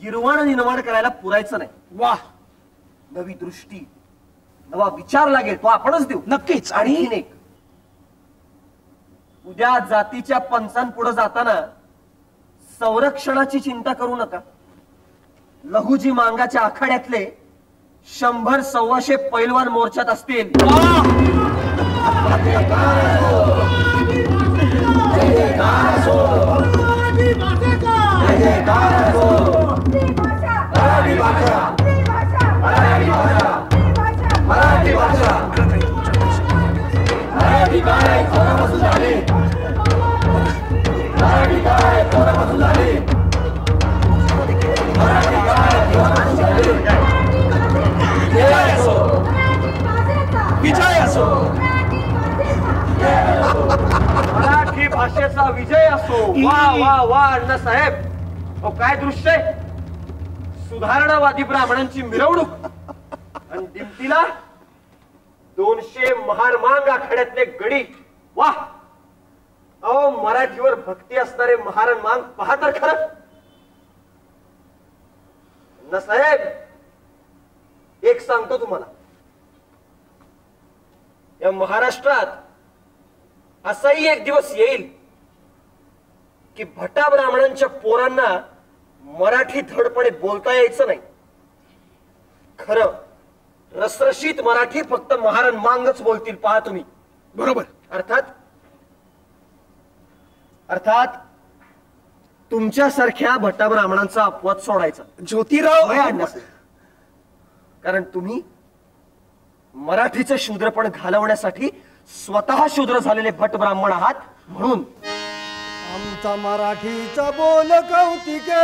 गिरवण निर्माण करायला पुरायचं नाही. वाह, नवी दृष्टी, नवा विचार लागेल, तो आपणच देऊ. नक्कीच. आणि एक, उद्या जातीच्या पंचांपुढे जाताना संरक्षणाची चिंता करू नका. लहुजी मांगाच्या आखाड्यातले 100-125 पैलवान मोर्चात असतील. विजय असो, मराठी भाषेचा विजय असो. वा वा वा अण्णासाहेब, अहो काय दृश्य आहे! सुधारणावादी ब्राह्मणांची मिरवणूक आणि दिमतीला 200 महार मांग आखाड्यातले गडी. वा, अहो मराठीवर भक्ती असणारे महार मांग पहा तर खरं. अण्णासाहेब, एक सांगतो तुम्हाला, या महाराष्ट्रात असाही एक दिवस येईल की भटा ब्राह्मणांच्या पोरांना मराठी धडपणे बोलता यायचं नाही. खरं रसरशीत मराठी फक्त महाराण मांगच बोलतील, पहा तुम्ही. बरोबर. अर्थात तुमच्यासारख्या भटा ब्राह्मणांचा अपवाद सोडायचा. ज्योतिराव, कारण तुम्ही मराठीचं शूद्रपण घालवण्यासाठी स्वतः शूद्र झालेले भट ब्राह्मण आहात. म्हणून आमचा मराठीचा बोल कौतिके,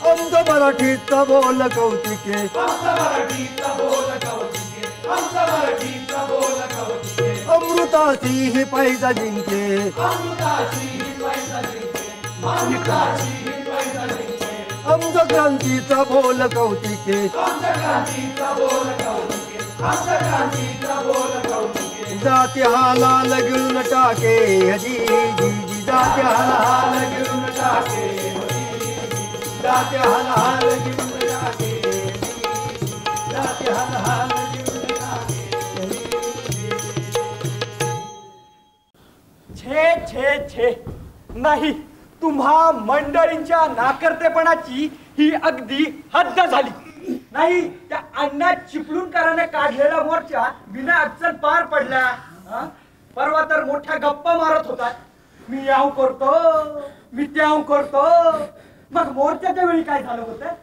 आमचा मराठीचा बोल कौतिके, अमृताची ही पैजा जिंके, आमचा क्रांतीचा बोल कौतिके, जाती हा लाल गिळून टाके हजी जी, जाती हा लाल गिळून टाके, जाती हा लाल गिळून टाके, जाती हा लाल गिळून टाके. छे छे छे, नाही, तुम्हा मंडळींच्या नाकर्तेपणाची ही अगदी हद्द झाली. नाही, त्या अण्णा चिपळूणकराने काढलेला मोर्चा बिना अडचण पार पडला. परवा तर मोठ्या गप्पा मारत होतात, मी याव करतो, मी त्याव करतो. मग मोर्चाच्या वेळी काय झालं होतं?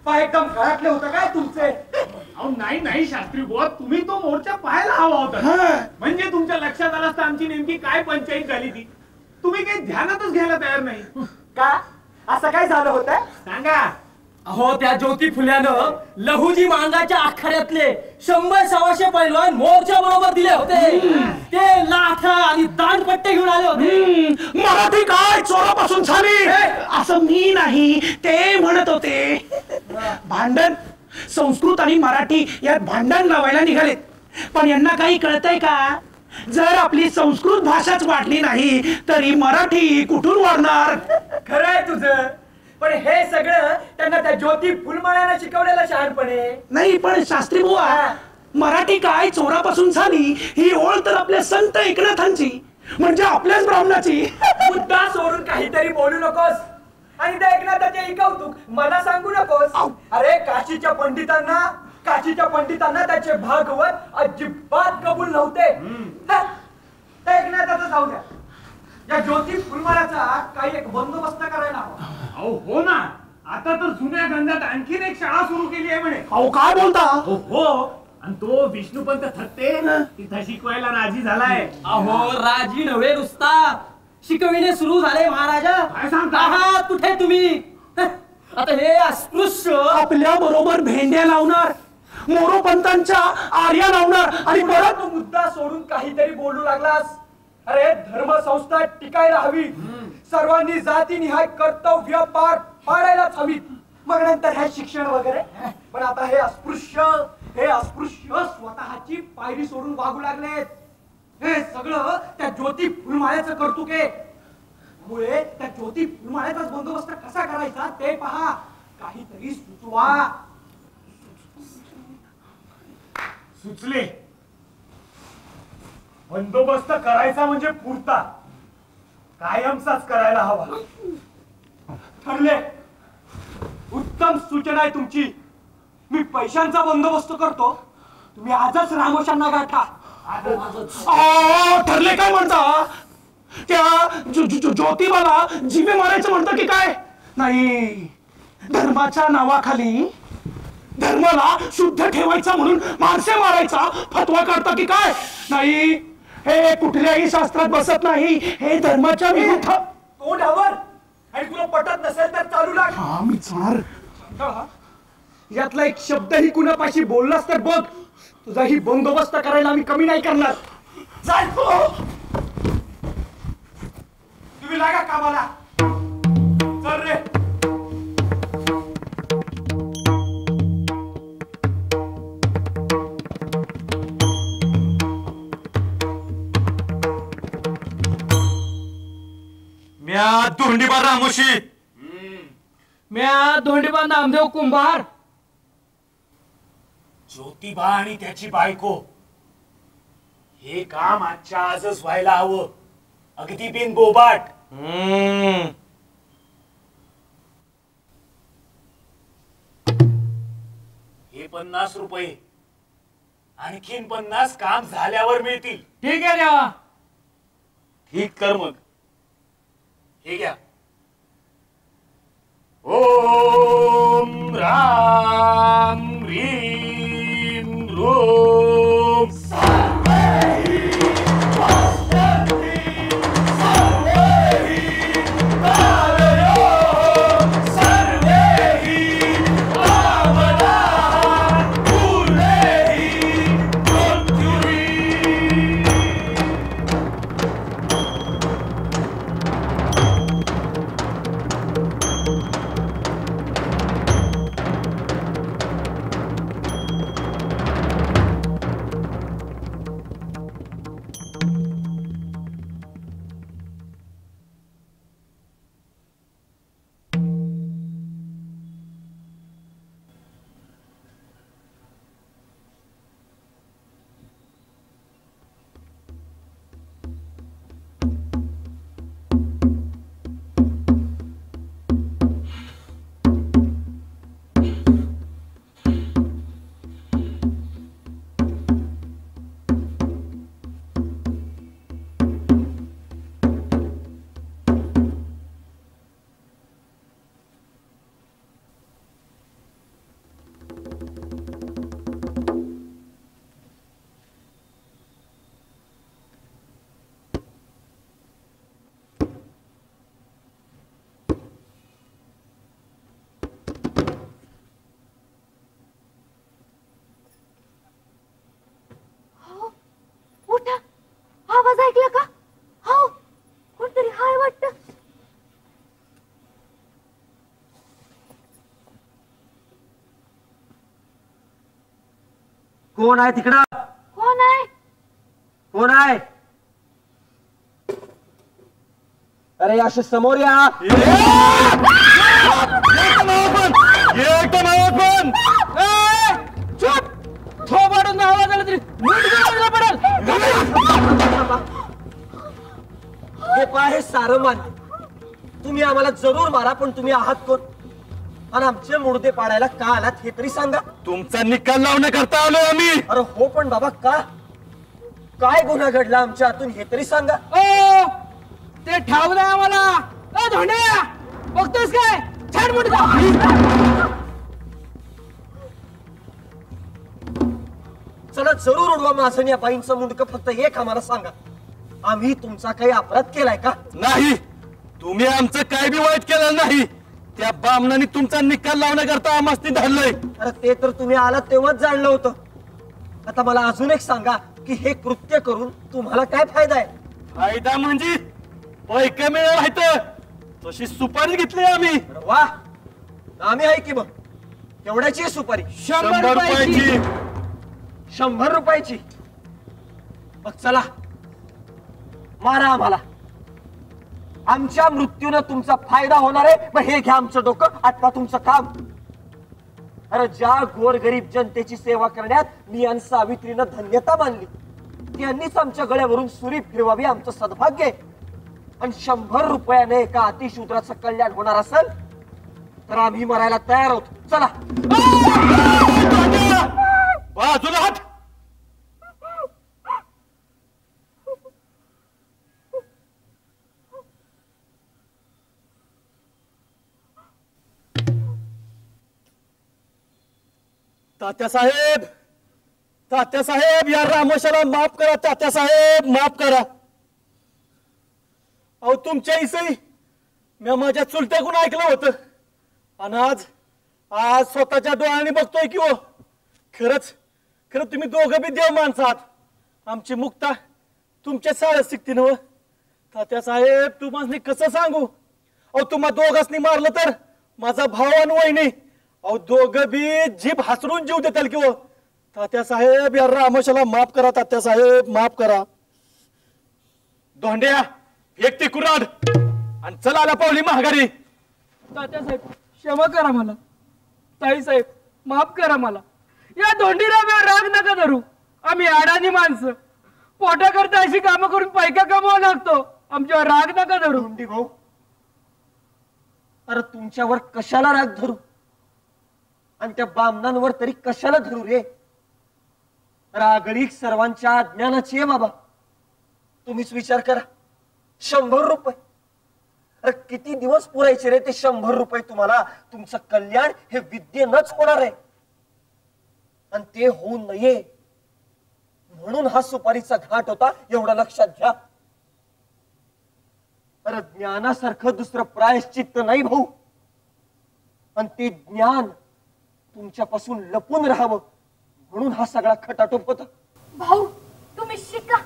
पाय एकदम घरातले होतं काय तुमचे? अहो नाही शास्त्री बुवा, तुम्ही तो मोर्चा पाहायला हवा होता. म्हणजे तुमच्या लक्षात आलं असतं आमची नेमकी काय पंचायत झाली ती. तुम्ही काही ध्यानातच घ्यायला तयार नाही का? असं काय झालं होतं सांगा. अहो, त्या ज्योती फुल्यानं लहुजी मांगाच्या आखाड्यातले 100-125 पैलवान मोर्चा बरोबर दिले होते. ते लाथा आणि दांडपट्टे घेऊन आले होते. मराठी काय चोरापासून झाली असं मी नाही, ते म्हणत होते. भांडण, संस्कृत आणि मराठी यात भांडण लावायला निघालेत. पण यांना काही कळतंय का? जर आपली संस्कृत भाषाच वाढली नाही तरी मराठी कुठून वाढणार? खरंय तुझं. पण हे सगळं त्यांना त्या ज्योती फुलमाळ्यानं शिकवलेलं शहाणपणे. नाही पण शास्त्री बुवा, मराठी काय चोरापासून झाली ही ओळ तर आपल्या संत एकनाथांची म्हणजे आपल्याच ब्राह्मणाची. मुद्दा सोडून काहीतरी बोलू नकोस आणि त्या एकनाथाचे कौतुक मला सांगू नकोस. अरे काशीच्या पंडितांना त्याचे भागवत अजिबात कबूल नव्हते. त्या एकनाथाचं जाऊ द्या, या ज्योती फुलमाळ्याचा काही एक बंदोबस्त करायला हवा. हो ना, आता तर जुन्या गंधात आणखीन एक शाळा सुरू केली आहे म्हणे. अहो काय बोलता? हो, आणि तो विष्णुपंत थत्ते तिथं शिकवायला राजी झालाय. अहो राजी नव्हे नुसता शिकविणे सुरू झाले महाराजा. काय सांगता? आहात कुठे तुम्ही? आता हे अस्पृश्य आपल्या बरोबर भेंड्या लावणार, मोरोपंतांच्या आर्या लावणार आणि परत तू मुद्दा सोडून काहीतरी बोलू लागलास. अरे धर्मसंस्था टिकायला हवी, सर्वांनी जातीनिहाय कर्तव्य पार पाडायलाच हवीत, मग नंतर हे शिक्षण वगैरे. पण आता हे अस्पृश्य स्वतःची पायरी सोडून वागू लागलेत. हे सगळं त्या ज्योती फुलमाळ्याचं कौतुक आहे. त्यामुळे त्या ज्योती फुलमाळ्याचाच बंदोबस्त कसा करायचा ते पहा, काहीतरी सुचवा. सुचले. बंदोबस्त करायचा म्हणजे पुरता कायमचाच करायला हवा. ठरले. उत्तम सूचना आहे तुमची. मी पैशांचा बंदोबस्त करतो, तुम्ही आजच रामोशांना गाठा. ठरले काय म्हणता? त्या ज्योतिबाला जीवे मारायचं म्हणतं की काय? नाही, धर्माच्या नावाखाली धर्माला शुद्ध ठेवायचा म्हणून माणसे मारायचा फतवा काढता की काय? नाही, हे कुठल्याही शास्त्रात बसत नाही. हे धर्माच्या विरुद्ध. तोंडावर आणि तुला पटत नसेल तर चालू लाग. हा मी चार यातला एक शब्दही कुणापाशी बोललास तर बघ, तुझाही बंदोबस्त करायला आम्ही कमी नाही करणार. चाल तुम्ही लागा कामाला. चल रे. म्या धोंडीबा रामोशी. म्या धोंडीबा नामदेव कुंभार. ज्योतिबा आणि त्याची बायको हे काम आजच्या आजच व्हायला हवं, अगदी बिन बोबाट. हे 50 रुपये आणखीन 50 काम झाल्यावर मिळतील. ठीक आहे देवा. ठीक कर मग. हे घ्या. ओम राम ह्रीम रोम आवाज ऐकला का? हो, कोणतरी हाय वाटतं. कोण आहे तिकडं? कोण आहे? कोण आहे? अरे असे समोर या. चुप थोबाडून आवाज आला तरी मुंडका पडेल. हे पहा, हे सारं मान्य. तुम्ही आम्हाला जरूर मारा, पण तुम्ही आहात कोण आणि आमचे मुडदे पाडायला का आलात हे तरी सांगा. तुमचा निकाल लावण्याकरता आलो आम्ही. अरे हो, पण बाबा का, काय गुन्हा घडला आमच्या हातून हे तरी सांगा. ते ठावलं आम्हाला. धोंड्या बघतोस काय, छान मुंडका. चला जरूर उडवा माझं आणि या बाईंचं मुंडकं. फक्त एक आम्हाला सांगा, आम्ही तुमचा काही अपराध केलाय का? नाही, तुम्ही आमचं काय बी वाईट केलं नाही. त्या बामणाने तुमचा निकाल लावण्याकरता आम्हाला धरलंय. अरे ते तर तुम्ही आलात तेव्हाच जाणलं होतं. आता मला अजून एक सांगा की हे कृत्य करून तुम्हाला काय फायदा आहे? फायदा म्हणजे पैका मिळाला तशी सुपारी घेतली आम्ही. वा, आम्ही आहे की मग. केवढ्याची आहे सुपारी? 100 रुपयाची. 100 रुपयाची. मग चला मारा आम्हाला. आमच्या मृत्यूनं तुमचा फायदा होणार आहे. मग हे घ्या आमचं डोकं, आता तुमचं काम. अरे ज्या गोरगरीब जनतेची सेवा करण्यात मी आणि सावित्रीनं धन्यता मानली, त्यांनीच आमच्या गळ्यावरून सुरी फिरवावी आमचं सद्भाग्य आहे. आणि 100 रुपयाने एका अतिशूद्राचं कल्याण होणार असेल तर आम्ही मरायला तयार आहोत. चला बाजूला हात. तात्यासाहेब, तात्यासाहेब, या रामोशाला माफ करा. तात्यासाहेब माफ करा. अहो तुमच्या इसई मी माझ्या चुलत्याकडून ऐकलं होतं आणि आज स्वतःच्या डोळ्यांनी बघतोय की हो. खरंच तुम्ही दोघं बी देव माणसं आहात. आमची मुक्ता तुमच्या शाळेत शिकते नव. तात्यासाहेब तुम्हाला कसं सांगू. अहो तुम्हा दोघांनी मारलं तर माझा भाव आणि वहिनी, अहो दोघं बी जीभ हसरून जीव देताल की हो. तात्यासाहेब, या रामोशाला माफ करा. तात्यासाहेब माफ करा. धोंड्या एक ते कुराड आणि चला आला पावली महागारी. तात्यासाहेब क्षमा करा मला. ताईसाहेब माफ करा मला. या धोंडीराम राग नका धरू. आम्ही अडाणी माणसं, पोटाकरता अशी कामं करून पैका कमवावं लागतो. आमच्यावर राग नका धरू. धोंडी भाऊ, अरे तुमच्यावर कशाला राग धरू आणि त्या बामणांवर तरी कशाला धरू रे. रागळीक सर्वांच्या अज्ञानाची आहे बाबा. तुम्हीच विचार करा. 100 रुपये, अरे किती दिवस पुरायचे रे ते 100 रुपये तुम्हाला? तुमचं कल्याण हे विद्येनच होणार आहे आणि ते होऊ नये म्हणून हा सुपारीचा घाट होता, एवढं लक्षात घ्या. अरे ज्ञानासारखं दुसरं प्रायश्चित्त नाही भाऊ. आणि ते ज्ञान तुमच्यापासून लपून राहावं म्हणून हा सगळा खटाटोप होता. भाऊ तुम्ही शिका.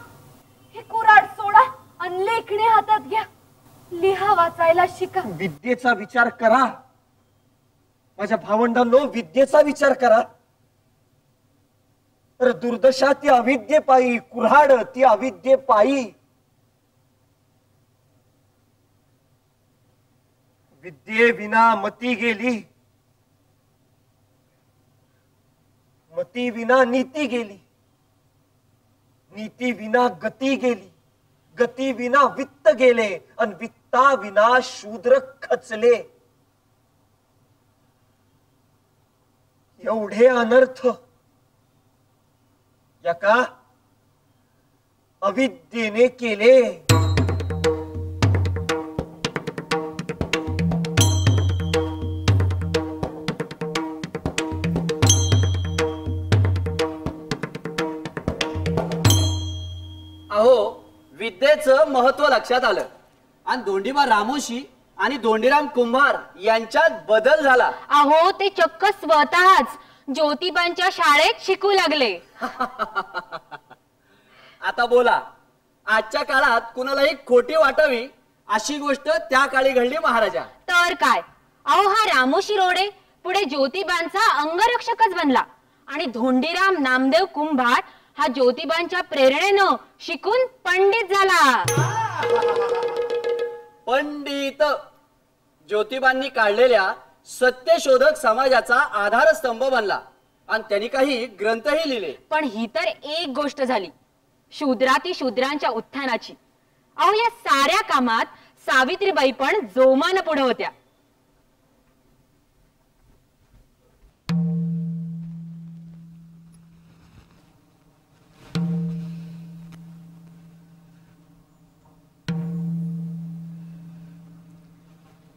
हे कुऱ्हाड सोडा आणि लेखणी हातात घ्या. लिहा वाचायला शिका. विद्येचा विचार करा माझ्या भावंडांनो, विद्येचा विचार करा. तर दुर्दशा ती अविद्येपायी, कुऱ्हाड ती अविद्येपायी. विद्ये विना मती गेली, मती विना नीती गेली, नीती विना गती गेली, गती विना वित्त गेले आणि वित्ता विना शूद्र खचले. एवढे अनर्थ एका अविद्येने केले. अहो विद्येचं महत्व लक्षात आलं आणि धोंडीबा रामोशी आणि धोंडीराम कुंभार यांच्यात बदल झाला. अहो ते चक्क स्वतःच ज्योतिबांच्या शाळेत शिकू लागले. आता बोला, आजच्या काळात कुणालाही खोटी वाटावी अशी गोष्ट त्या काळी घडली महाराजा. तर काय, अहो हा रामोशी रोडे पुढे ज्योतिबांचा अंगरक्षकच बनला आणि धोंडीराम नामदेव कुंभार हा ज्योतिबांच्या प्रेरणेनं शिकून पंडित झाला. पंडित ज्योतिबांनी काढलेल्या सत्यशोधक समाजाचा आधारस्तंभ बनला आणि त्यांनी काही ग्रंथही लिहिले. पण ही तर एक गोष्ट झाली शूद्राती शूद्रांच्या उत्थानाची. अहो या साऱ्या कामात सावित्रीबाई पण जोमानं पुढे होत्या.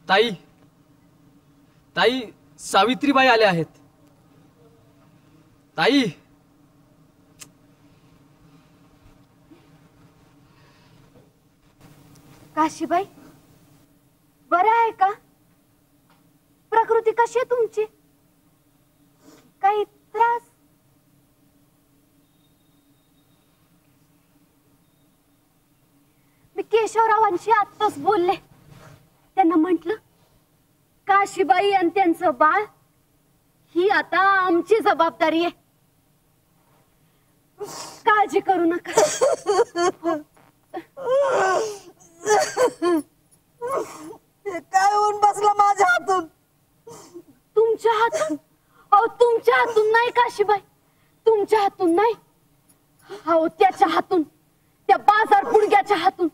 ताई ताई सावित्रीबाई आल्या आहेत. ताई काशीबाई बरं आहे का? प्रकृती कशी आहे तुमची? काही त्रास? मी केशवरावांशी आत्ताच बोलले. त्यांना म्हटलं काशीबाई आणि त्यांचं बाळ ही आता आमची जबाबदारी आहे. काळजी करू नका. काय होऊन बसला माझ्या हातून? तुमच्या हातून? अहो तुमच्या हातून नाही काशीबाई, तुमच्या हातून नाही. अहो त्याच्या हातून, त्या बाजार पुणग्याच्या हातून.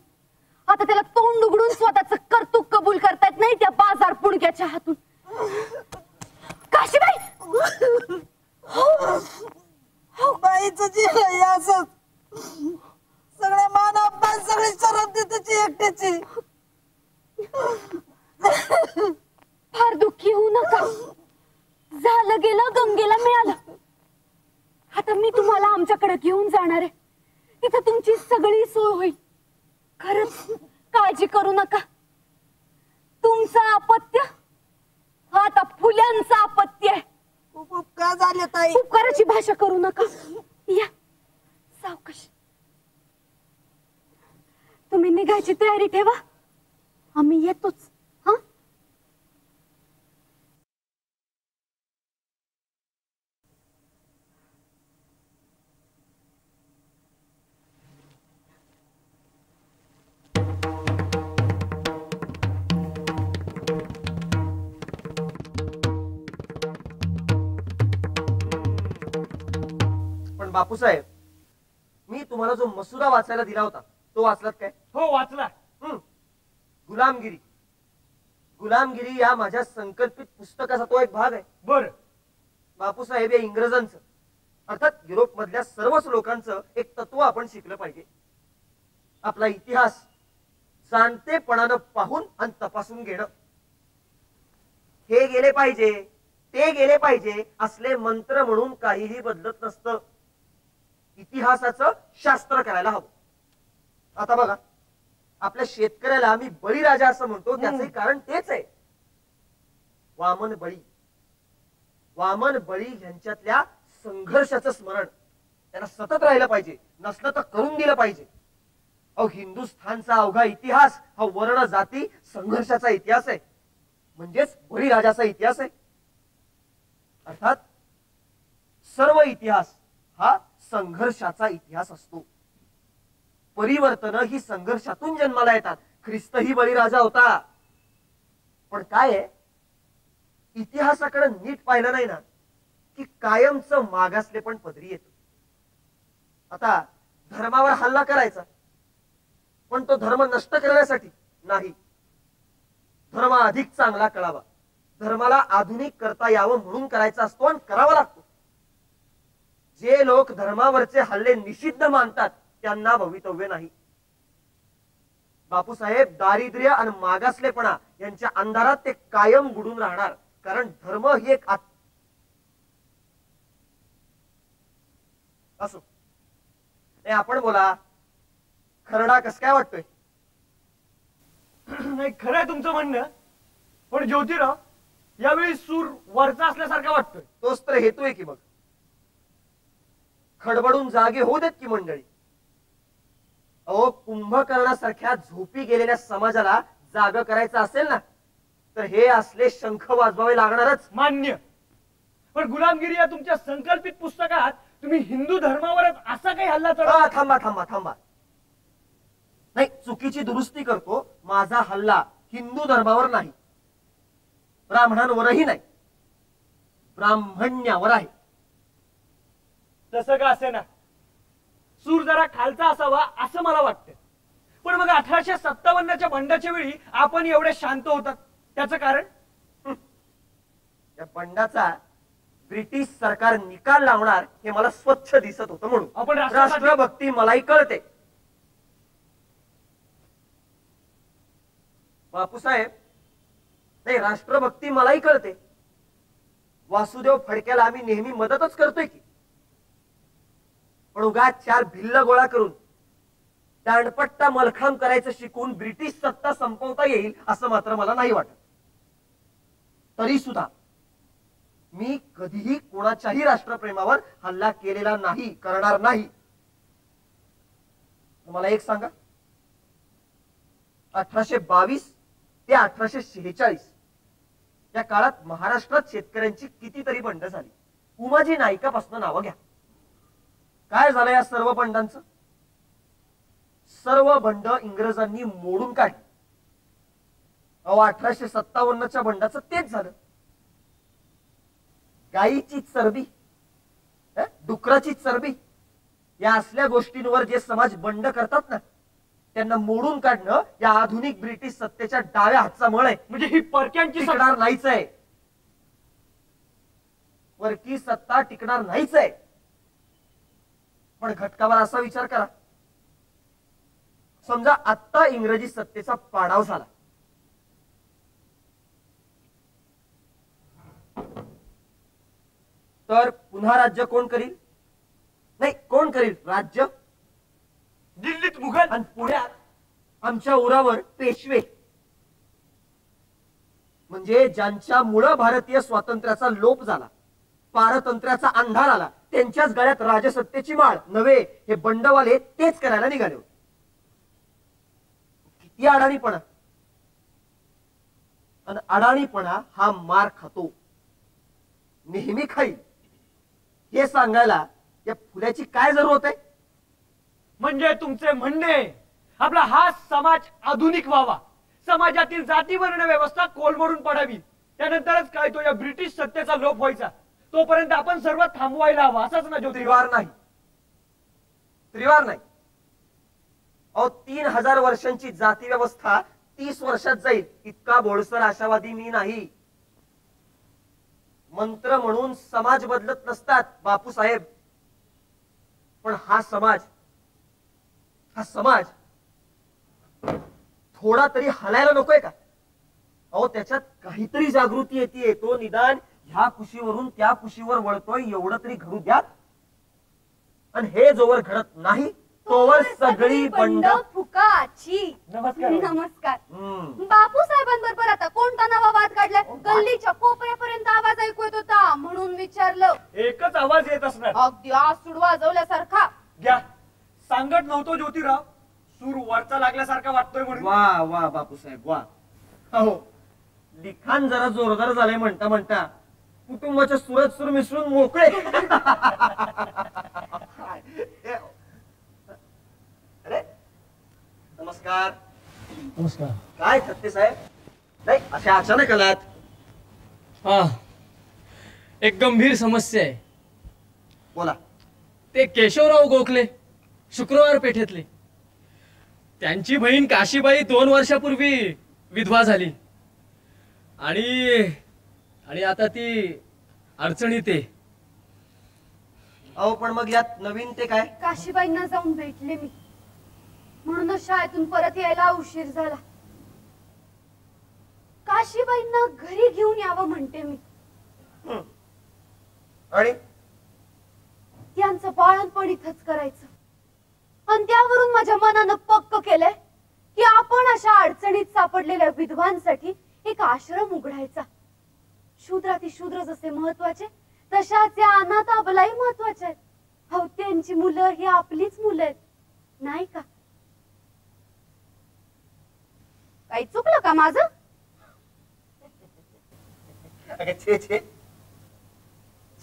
आता त्याला तोंड उघडून स्वतःच कर्तृत्व कबूल करतायत नाही त्या बाजार पुणग्याच्या हातून. काशीबाई बाईचं जीवन असं सगळ्या मान अपमान सगळी शरम त्याची एकट्याची. फार दुःखी होऊ नका. झालं गेलं गंगेला मिळालं. आता मी तुम्हाला आमच्याकडे घेऊन जाणार आहे. तिथं तुमची सगळी सोय होईल. खरंच काळजी करू नका. तुमचं अपत्य आता फुल्यांचं अपत्य आहे. उपकार झाले ताई. उपकाराची भाषा करू नका. या सावकाश. तुम्ही निघायची तयारी ठेवा. आम्ही येतोच. हा पण बापूसाहेब, मी तुम्हाला जो मसुदा वाचायला दिला होता तो वाचलात काय? हो वाचला. गुलामगिरी. गुलामगिरी या माझ्या संकल्पित पुस्तकाचा तो एक भाग आहे. बर बापूसाहेब, या इंग्रजांचं अर्थात युरोप मधल्या सर्वच लोकांचं एक तत्व आपण शिकलं पाहिजे. आपला इतिहास जाणतेपणानं पाहून आणि तपासून घेणं. हे गेले पाहिजे, ते गेले पाहिजे असले मंत्र म्हणून काहीही बदलत नसतं. इतिहासाचं शास्त्र करायला हवं. आता बघा, आपल्या शेतकऱ्याला आम्ही बळीराजा असं म्हणतो, त्याचे कारण तेच आहे. वामन बळी, वामन बळी यांच्यातल्या संघर्षाचं स्मरण त्यांना सतत राहिलं पाहिजे. नसलं तर करून दिलं पाहिजे. अहो, हिंदुस्थानचा अवघा इतिहास हा वर्ण जाती संघर्षाचा इतिहास आहे. म्हणजेच बळीराजाचा इतिहास आहे. अर्थात सर्व इतिहास हा संघर्षाचा इतिहास असतो. परिवर्तन ही संघर्षातून जन्माला येतात. ख्रिस्तही बळीराजा होता. पण काय आहे, इतिहासाकडे नीट पाहिलं नाही ना की कायमचं मागासले पण पदरी येत. आता धर्मावर हल्ला करायचा, पण तो धर्म नष्ट करण्यासाठी नाही. धर्म अधिक चांगला कळावा, धर्माला आधुनिक करता यावं म्हणून करायचा असतो आणि करावा लागतो. जे लोक धर्मावरचे हल्ले निषिद्ध मानतात त्यांना भवितव्य नाही. बापूसाहेब, दारिद्र्य आणि मागासलेपणा यांच्या अंधारात ते कायम बुडून राहणार. कारण धर्म ही एक असो. नाही, आपण बोला, खरडा कस काय वाटतोय? नाही, खरंय तुमचं म्हणणं. पण ज्योतिराव, यावेळी सूर वरचा असल्यासारखा वाटतोय. तोच तर हेतू आहे की मग. खडबडून जागे होऊ देत की मंडळी. अहो, कुंभकर्णासारख्या झोपी गेलेल्या समाजाला जाग करायचं असेल ना, तर हे असले शंख वाजवावे लागणारच. मान्य. पण गुलामगिरी या तुमच्या संकल्पित पुस्तकात तुम्ही हिंदू धर्मावरच असा काही हल्ला चढवला. थांबा थांबा थांबा. नाही, चुकीची दुरुस्ती करतो. माझा हल्ला हिंदू धर्मावर नाही, ब्राह्मणांवरही नाही, ब्राह्मण्यावर आहे. तसं का असे ना, सूर जरा खालचा असावा असं मला वाटतं. पण मग 1857च्या बंडाच्या वेळी आपण एवढे शांत होतात, त्याचं कारण? त्या बंडाचा ब्रिटिश सरकार निकाल लावणार हे मला स्वच्छ दिसत होतं, म्हणून आपण राष्ट्रभक्ती मलाही कळते. बापूसाहेब, नाही, राष्ट्रभक्ती मलाही कळते. वासुदेव फडक्याला आम्ही नेहमी मदतच करतोय की, पण उगाच 4 भिल्ल गोळा करून दांडपट्टा मलखाम करायचं शिकून ब्रिटिश सत्ता संपवता येईल असं मात्र मला नाही वाटत. तरी सुद्धा मी कधीही कोणाच्याही राष्ट्रप्रेमावर हल्ला केलेला नाही, करणार नाही. मला एक सांगा, 1822 ते 1846 या काळात महाराष्ट्रात शेतकऱ्यांची कितीतरी बंड झाली. उमाजी नाईकापासून नावं घ्या. काय झालं या सर्व बंडांचं? सर्व बंड इंग्रजांनी मोडून काढली. 1857च्या बंडाचं तेच झालं. गायीची चरबी, डुकराची चरबी या असल्या गोष्टींवर जे समाज बंड करतात ना, त्यांना मोडून काढणं या आधुनिक ब्रिटिश सत्तेच्या डाव्या हातचा मळ आहे. म्हणजे ही परक्यांची टिकणार नाहीच आहे. परकी सत्ता टिकणार नाहीच आहे. पण घटकावर असा विचार करा, समजा आता इंग्रजी सत्तेचा पाडाव झाला, तर पुन्हा राज्य कोण करील? नाही, कोण करील राज्य? दिल्लीत मुघल आणि पुण्यात आमच्या उरावर पेशवे. म्हणजे ज्यांच्यामुळं भारतीय स्वातंत्र्याचा लोप झाला, पारतंत्र्याचा अंधार आला, त्यांच्याच गळ्यात राजसत्तेची माळ नव्हे, हे बंडवाले तेच करायला निघाले होते. किती अडाणीपणा! आणि अडाणीपणा हा मार खातो, नेहमी खाईल. हे सांगायला या फुल्याची काय जरूरत आहे? म्हणजे तुमचे म्हणणे आपला हा समाज आधुनिक व्हावा, समाजातील जाती वर्ण व्यवस्था कोलमडून पडावी, त्यानंतरच काय तो या ब्रिटिश सत्तेचा लोप व्हायचा. तोपर्यंत आपण सर्व थांबवायला हवा, असाच ना ज्योतिबा? त्रिवार नाही, त्रिवार नाही. अहो, 3000 वर्षांची जाती व्यवस्था 30 वर्षात जाईल इतका बोळसर आशावादी मी नाही. मंत्र म्हणून समाज बदलत नसतात बापूसाहेब. पण हा समाज थोडा तरी हलायला नकोय का? अहो, त्याच्यात काहीतरी जागृती येते. तो निदान ह्या कुशीवरून त्या कुशीवर वळतोय एवढं तरी घडू द्या. आणि हे जोवर घडत नाही तोवर सगळी बंड फुकाची. नमस्कार. नमस्कार. बापू साहेबांबरोबर आता कोणता नवा वाद काढलाय? गल्लीच्या कोपऱ्यापर्यंत आवाज ऐकू येत होता म्हणून विचारलं. एकच आवाज येत असणार, अगदी आसूड वाजवल्यासारखा. घ्या, सांगत नव्हतो ज्योतिराव, सूर वरचा लागल्यासारखा वाटतोय म्हणून. वा वा बापूसाहेब वा. अहो, लिखाण जरा जोरदार झालंय म्हणता म्हणता कुटुंबाच्या सुरत सूर मिसळून मोकळे. अरे नमस्कार. नमस्कार. काय थत्ते साहेब, नाही अशा अचानक आलात? हा, एक गंभीर समस्या आहे. बोला. ते केशवराव गोखले, शुक्रवार पेठेतले, त्यांची बहीण काशीबाई 2 वर्षापूर्वी विधवा झाली आणि आता ती अडचणीत आहे. अहो, पण मग यात नवीन ते काय? काशीबाईंना जाऊन भेटले मी, म्हणूनच शाळेतून परत यायला उशीर झाला. काशीबाईंना घरी घेऊन यावं म्हणते मी. आणि त्यांचं बाळणपण इथंच करायचं. आणि त्यावरून माझ्या मनानं पक्क केलंय की आपण अशा अडचणीत सापडलेल्या विधवांसाठी एक आश्रम उघडायचा. शूद्रातिशूद्र जसे महत्वाचे तशाच या अनाथ अबलाई महत्वाच्या आहेत. हो, त्यांची मुलं ही आपलीच मुलं आहेत, नाही का? काही चुकलं का माझं? छे छे,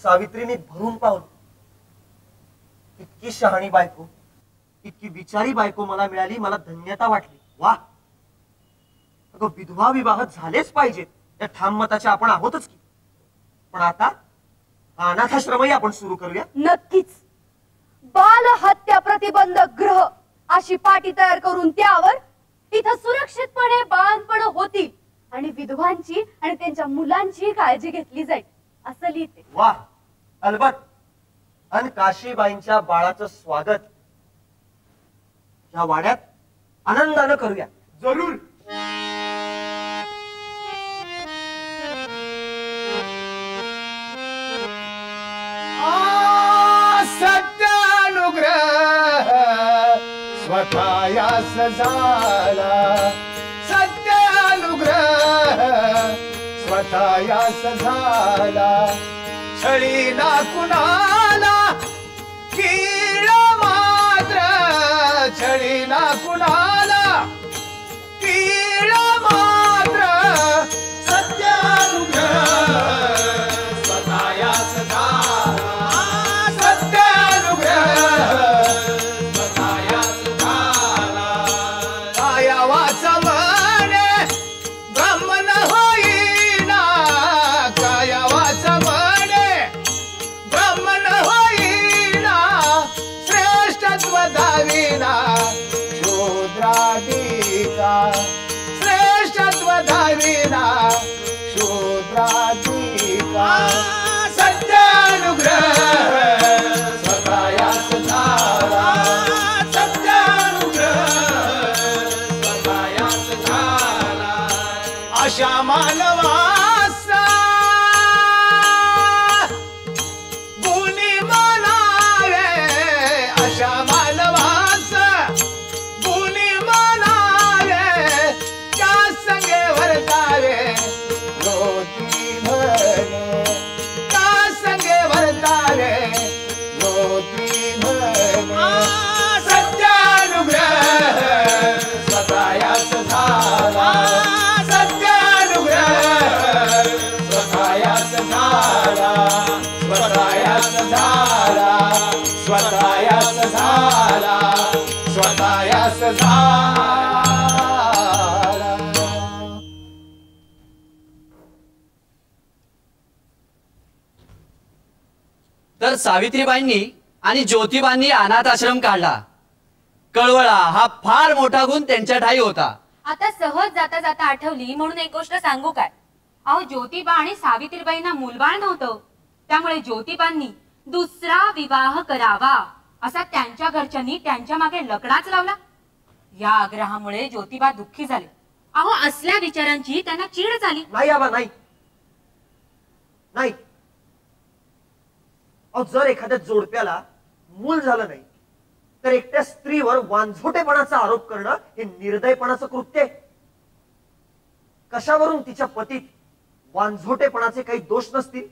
सावित्रीने भरून पावलं. इतकी शहाणी बायको, इतकी विचारी बायको मला मिळाली, मला धन्यता वाटली. वा, अगं विधवा विवाह झालेच पाहिजेत. त्या ठाम मताचे आपण आहोतच की. पण आता अनाथाश्रमही आपण सुरू करूया. नक्कीच. बाल हत्या प्रतिबंधक गृह अशी पाटी तयार करून त्यावर इथं सुरक्षितपणे बाळंतपण होतील आणि विधवांची आणि त्यांच्या मुलांची काळजी घेतली जाईल असं लिहिते. वा, अलबत. आणि काशीबाईंच्या बाळाचं स्वागत या वाड्यात आनंदानं करूया. जरूर. सत्यानुग्रह स्वतःयास झाला, सत्यानुग्रह स्वतःयास झाला. छळी ना कुणाला कीळ मात्र, छळी ना कुणाला कीळ मात्र. सत्यानुग्रह स्वतःयास झाला, सत्यानुग्रह स्वतःयास झाला. काया वाचा म्हणे ब्राह्मण होईना, काया वाचा म्हणे ब्राह्मण होईना. श्रेष्ठत्व दाविना शूद्रादिका, श्रेष्ठत्व दाविना शूद्रादिका. सत्यानुग्रह स्वतःयास झाला, सत्यानुग्रह स्वतःयास झाला. अशा मानवासा गुणी म्हणावे, अशा मानवासा गुणी म्हणावे. त्या संगे वर्तावे रोती म्हणे, त्या संगे वर्तावे रोती म्हणे. सत्यानुग्रह स्वतःयास झाला, सत्यानुग्रह स्वतःयास झाला, स्वतःयास झाला, स्वतःयास झाला, स्वतःयास झाला. तर सावित्रीबाईंनी आणि ज्योतिबांनी अनाथ आश्रम काढला. कळवळा हा फार मोठा गुण त्यांच्या ठाई होता. आता सहज जाता जाता आठवली म्हणून एक गोष्ट सांगू काय. अहो, ज्योतिबा आणि सावित्रीबाईंना मूलबाळ नव्हतं, त्यामुळे ज्योतिबांनी दुसरा विवाह करावा असा त्यांच्या घरच्यांनी त्यांच्या मागे लकडाच लावला. या आग्रहामुळे ज्योतिबा दुःखी झाले. अहो, असल्या विचारांची त्यांना चीड झाली. नाही आबा, नाही नाही. अहो, जर एखाद्या जोडप्याला मूल झालं नाही तर एकट्या स्त्रीवर वांझोटेपणाचा आरोप करणं हे निर्दयपणाचं कृत्य आहे. कशावरून तिच्या पतीत वांझोटेपणाचे काही दोष नसतील.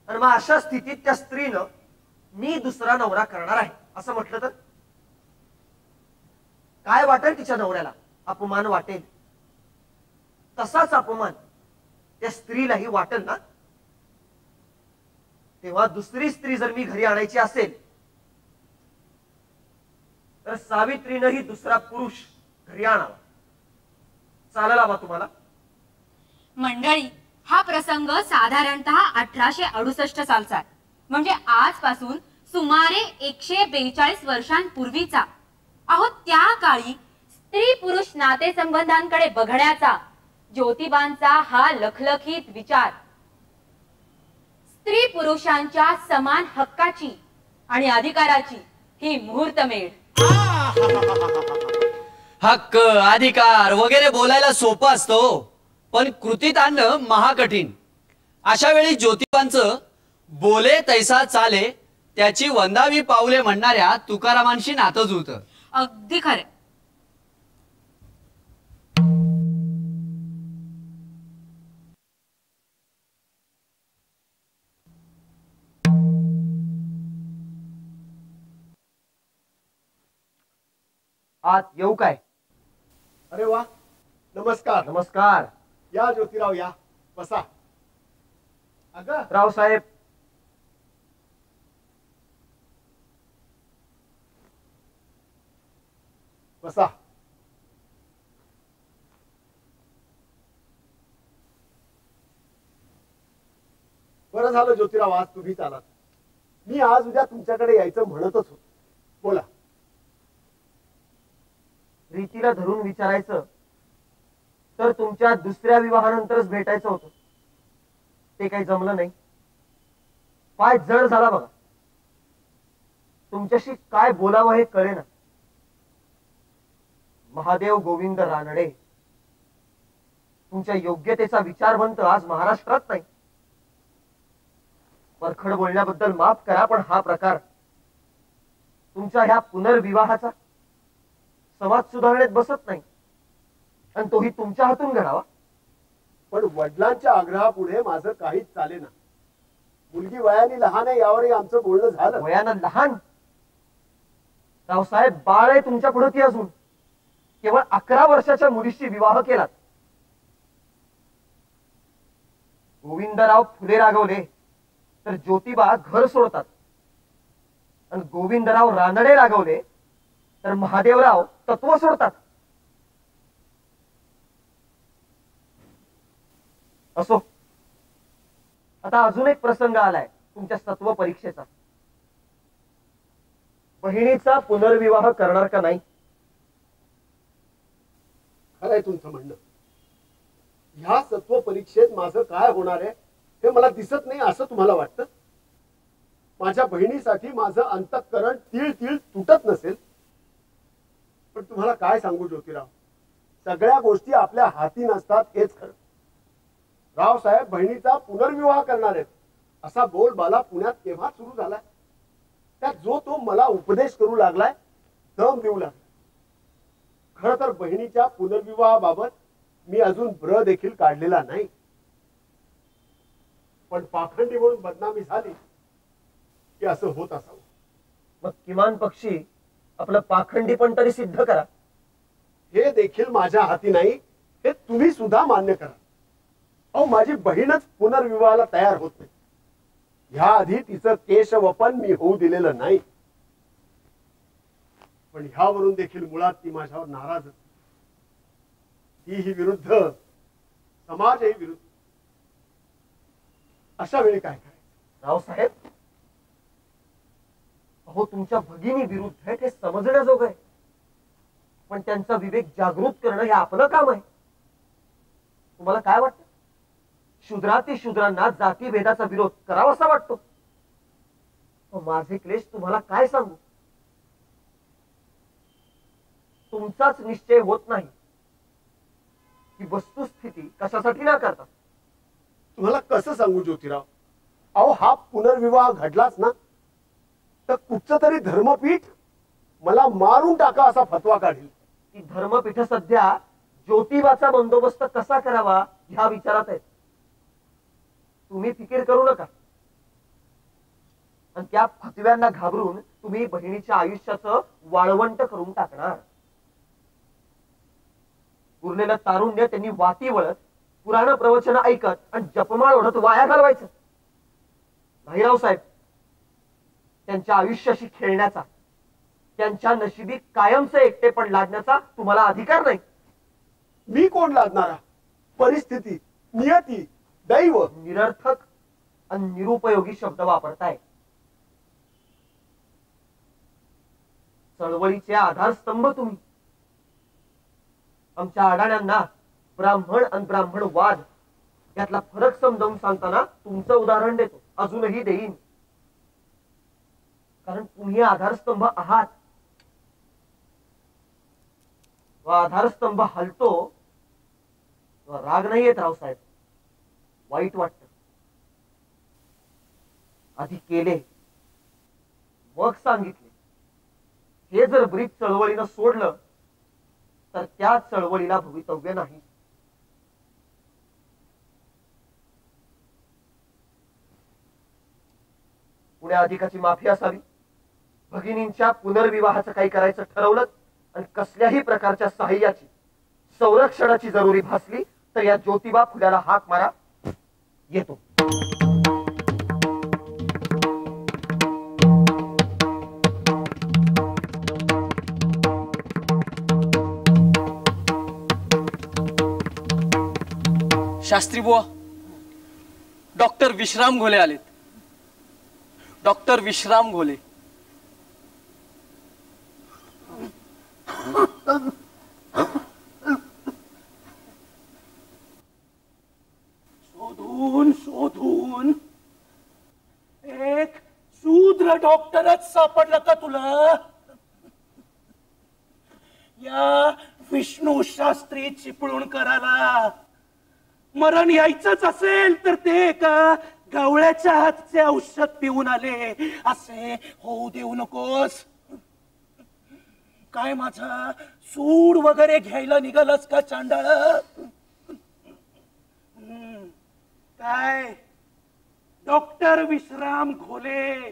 आणि मग अशा स्थितीत त्या स्त्रीनं मी दुसरा नवरा करणार आहे असं म्हटलं तर काय वाटेल तिच्या नवऱ्याला? अपमान वाटेल. तसाच अपमान त्या स्त्रीलाही वाटेल ना. तेव्हा दुसरी स्त्री जर मी घरी आणायची असेल तर सावित्रीनंही दुसरा पुरुष घरी आणावा. चालेल आबा तुम्हाला? मंडळी, हा प्रसंग साधारणतः 1868 सालचा आहे. म्हणजे आजपासून सुमारे 142 वर्षांपूर्वीचा. अहो, त्या काळी स्त्री पुरुष नातेसंबंधांकडे बघण्याचा ज्योतिबांचा हा लखलखीत विचार स्त्री पुरुषांच्या समान हक्काची आणि अधिकाराची ही मुहूर्तमेढ. हक्क, अधिकार वगैरे बोलायला सोपं असतं, पण कृतीत आणणं महाकठीण. अशा वेळी ज्योतिबांचं बोले तैसा चाले त्याची वंदावी पाऊले म्हणणाऱ्या तुकारामांशी नातं जुळतं. अगदी खरे. आत येऊ काय? अरे वा, नमस्कार. नमस्कार. या ज्योतिराव, या बसा. अगं रावसाहेब, बसा. झालं ज्योतिराव, आज तुम्ही चालात. मी आज उद्या तुमच्याकडे यायचं म्हणतच होतो. बोला. रीतीला धरून विचारायचं तर तुमच्या दुसऱ्या विवाहानंतरच भेटायचं होतं. ते काही जमलं नाही. पाय जड झाला बघा. तुमच्याशी काय बोलावं हे कळेना. महादेव गोविंद रानडे तुमच्या योग्यतेचा विचारवंत आज महाराष्ट्रात नाही. परखड बोलण्याबद्दल माफ करा, पण हा प्रकार तुमच्या ह्या पुनर्विवाहाचा समाज सुधारणेत बसत नाही, आणि तोही तुमच्या हातून घडावा. पण वडिलांच्या आग्रहापुढे माझं काहीच चालेना. मुलगी वयाने लहान आहे यावरही आमचं बोलणं झालं. वयानं लहान? रावसाहेब, बाळ आहे तुमच्या पुढे ती अजून. केवळ 11 वर्षाच्या मुलीशी विवाह केलात. गोविंदराव फुले रागवले तर ज्योतिबा घर सोडतात, आणि गोविंदराव रानडे रागवले तर महादेवराव तत्व सोडतात. असो, आता अजून एक प्रसंग आलाय तुमच्या सत्व परीक्षेचा. बहिणीचा पुनर्विवाह करणार का नाही? खरंय तुमचं म्हणणं. ह्या सत्व परीक्षेत माझं काय होणार आहे हे मला दिसत नाही असं तुम्हाला वाटतं? माझ्या बहिणीसाठी माझं अंतःकरण तीळ तीळ तुटत नसेल? पण तुम्हाला काय सांगू ज्योतिराव, सगळ्या गोष्टी आपल्या हाती नसतात हेच खरं. रावसाहेब बहिणीचा पुनर्विवाह करणार आहेत असा बोलबाला पुण्यात केव्हा सुरू झालाय? त्यात जो तो मला उपदेश करू लागलाय, दम देऊ लागलाय. खर तर बहिणीच्या पुनर्विवाहाबाबत मी अजून ब्र देखील काढलेला नाही. पण पाखंडी म्हणून बदनामी झाली की असं होत असावं. मग किमान पक्षी आपलं पाखंडी पण तरी सिद्ध करा. हे देखील माझ्या हाती नाही हे तुम्ही सुद्धा मान्य करा. अहो, माझी बहीणच पुनर्विवाहाला तयार होत नाही. ह्या आधी तिचं केशवपन मी होऊ दिलेलं नाही. पण ह्यावरून देखील मुळात ती माझ्यावर नाराज. तीही विरुद्ध, समाजही विरुद्ध. अशा वेळी काय करायचं? रावसाहेब, अहो तुमच्या भगिनी विरुद्ध आहे ते समजण्याजोगं आहे, पण त्यांचा विवेक जागृत करणं हे आपलं काम आहे. तुम्हाला काय वाटतं? शूद्राती शूद्रांना जाती भेदाचा विरोध करावासा वाटतो? माझे क्लेश तुम्हाला काय सांगू? तुमचाच निश्चय होत नाही की वस्तुस्थिती कशासाठी ना करता. तुम्हाला कसं सांगू ज्योतिराव? अहो, हा पुनर्विवाह घडलाच ना तर कुठचं तरी धर्मपीठ मला मारून टाका असा फतवा काढेल. ती धर्मपीठ सध्या ज्योतिबाचा बंदोबस्त कसा करावा ह्या विचारात आहेत. तुम्ही फिकीर करू नका. आणि त्या फतव्यांना घाबरून तुम्ही बहिणीच्या आयुष्याचं वाळवंट करून टाकणार. उरलेलं तारुण्य त्यांनी वाती वळत, पुराण प्रवचन ऐकत आणि जपमाळ ओढत वाया घालवायचं नाही. रावसाहेब, त्यांच्या आयुष्याशी खेळण्याचा, त्यांच्या नशिबी कायमचं एकटेपण लादण्याचा तुम्हाला अधिकार नाही. मी कोण लादणारा? परिस्थिती, नियती, दैव. निरर्थक आणि निरुपयोगी शब्द वापरताय. चळवळीचे आधारस्तंभ तुम्ही. आमच्या अडाण्यांना ब्राह्मण आणि ब्राह्मणवाद यातला फरक समजावून सांगताना तुमचं उदाहरण देतो, अजूनही देईन. कारण तुम्ही आधारस्तंभ आहात. व आधारस्तंभ हलतो राग नाही येत रावसाहेब, वाईट वाटत. आधी केले मग सांगितले हे जर ब्रिज चळवळीनं सोडलं तर त्या चळवळीला भवितव्य नाही. पुण्या अधिकाची माफी असावी. भगिनींच्या पुनर्विवाहाचं काही करायचं ठरवलं आणि कसल्याही प्रकारच्या सहाय्याची, संरक्षणाची जरुरी भासली तर या ज्योतिबा फुल्याला हाक मारा, येतो. शास्त्री बुवा, डॉक्टर डॉक्टर विश्राम घोले आलेत. डॉक्टर विश्राम घोले. शोधून शोधून एक शूद्र डॉक्टरच सापडला का तुला? या विष्णू शास्त्री चिपळूणकराला मरण यायचंच असेल तर ते एका गवळ्याच्या हातचे औषध पिऊन आले असे होऊ देऊ नकोस. काय माझा सूड वगैरे घ्यायला निघालास का चांडाळ? काय डॉक्टर विश्राम घोले,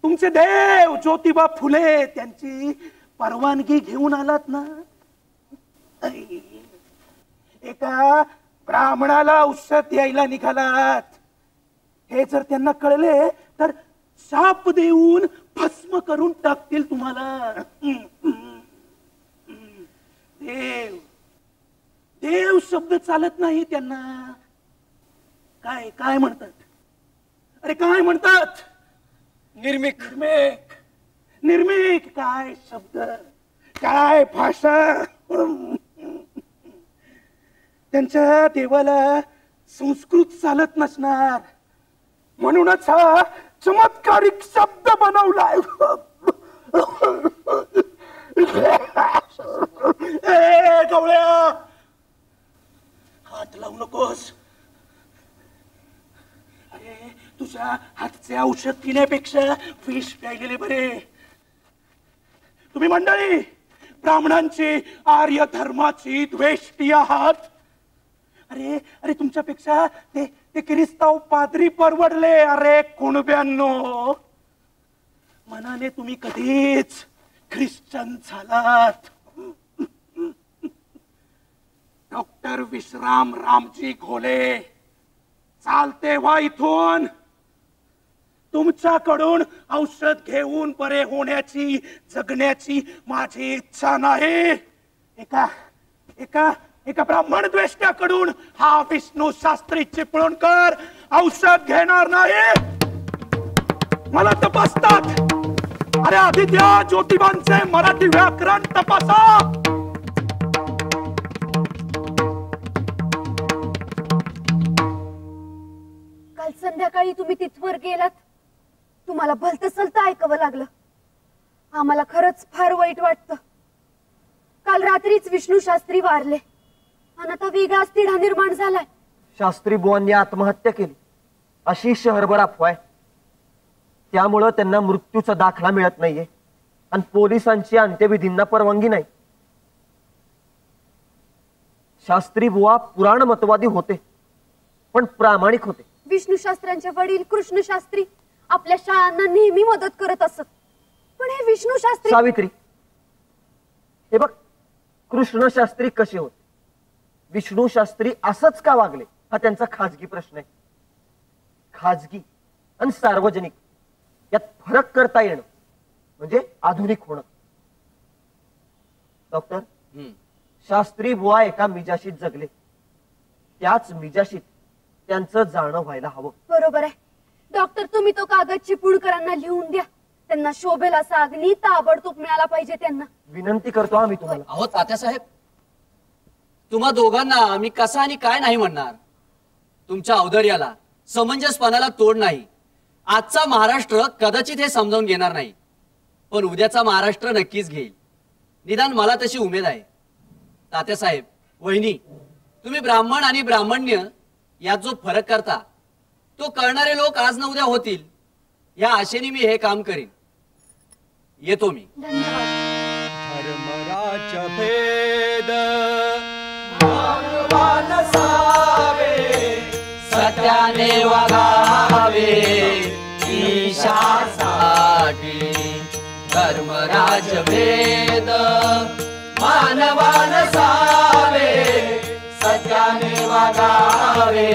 तुमचे देव ज्योतिबा फुले त्यांची परवानगी घेऊन आलात ना? एका ब्राह्मणाला औषध द्यायला निघालात. हे जर त्यांना कळले तर शाप देऊन भस्म करून टाकतील तुम्हाला. देव देव शब्द चालत नाही त्यांना. काय काय म्हणतात? अरे काय म्हणतात? निर्मिक. निर्मिक निर्मिक काय शब्द, काय भाषा. त्यांच्या देवाला संस्कृत चालत नसणार म्हणूनच हा चमत्कारिक शब्द बनवलाय. ए गवळ्या, हात लावू नकोस. अरे तुझ्या हातचे औषध पिण्यापेक्षा विष प्यायलेले बरे. तुम्ही मंडळी ब्राह्मणांची आर्य धर्माची द्वेष्टी आहात. अरे अरे तुमच्यापेक्षा ते ख्रिस्ताव पाद्री परवडले. अरे कुणब्यांनो, मनाने तुम्ही कधीच ख्रिश्चन झालात. डॉक्टर विश्राम रामजी घोले चालते व्हा इथून. तुमच्याकडून औषध घेऊन बरे होण्याची जगण्याची माझी इच्छा नाही. एका एका एका ब्राह्मण द्वेष्ट्याकडून हा विष्णू शास्त्री चिपळूणकर औषध घेणार नाही. मला तपासतात. अरे आधी द्या ज्योतिबांचे मराठी व्याकरण तपासा. काल संध्याकाळी तुम्ही तिथवर गेलात, तुम्हाला भलतं सलतं ऐकावं लागलं. आम्हाला खरंच फार वाईट वाटतं. काल रात्रीच विष्णू शास्त्री वारले आणि आता वेगळाच तिढा निर्माण झालाय. शास्त्री बुवांनी आत्महत्या केली अशी शहरभर अफवा आहे. त्यामुळं त्यांना मृत्यूचा दाखला मिळत नाहीये आणि पोलिसांची अंत्यविधींना परवानगी नाही. शास्त्री बुवा पुराण मतवादी होते पण प्रामाणिक होते. विष्णू शास्त्र्यांचे वडील कृष्ण शास्त्री आपल्या शाळांना नेहमी मदत करत असत. पण हे विष्णू शास्त्री. सावित्री, हे बघ, कृष्ण शास्त्री कसे होते, विष्णू शास्त्री असंच का वागले हा त्यांचा खाजगी प्रश्न आहे. खाजगी आणि सार्वजनिक यात फरक करता येणं म्हणजे आधुनिक होणं. डॉक्टर, शास्त्री बुवा एका मिजाशीत जगले. त्याच मिजाशीत त्यांचं जाणं व्हायला हवं. बरोबर आहे डॉक्टर. तुम्ही तो कागद चिपळूणकरांना लिहून द्या. त्यांना शोभेल असा अग्नी ताबडतोब मिळाला पाहिजे त्यांना. विनंती करतो आम्ही तुम्हाला. अहो तात्यासाहेब, तुम्हा दोघांना आम्ही कसा आणि काय नाही म्हणणार. तुमच्या औदार्याला समंजसपणाला तोड नाही. आजचा महाराष्ट्र कदाचित हे समजावून घेणार नाही, पण उद्याचा महाराष्ट्र नक्कीच घेईल. निदान मला तशी उमेद आहे. तात्यासाहेब, वहिनी, तुम्ही ब्राह्मण आणि ब्राह्मण्य यात जो फरक करता तो कळणारे लोक आज न उद्या होतील या आशेने मी हे काम करीन. येतो मी. धर्मराज भेद सत्याने वागावे ईशासाठी. धर्मराज भेद मानवान सावे सत्याने वागावे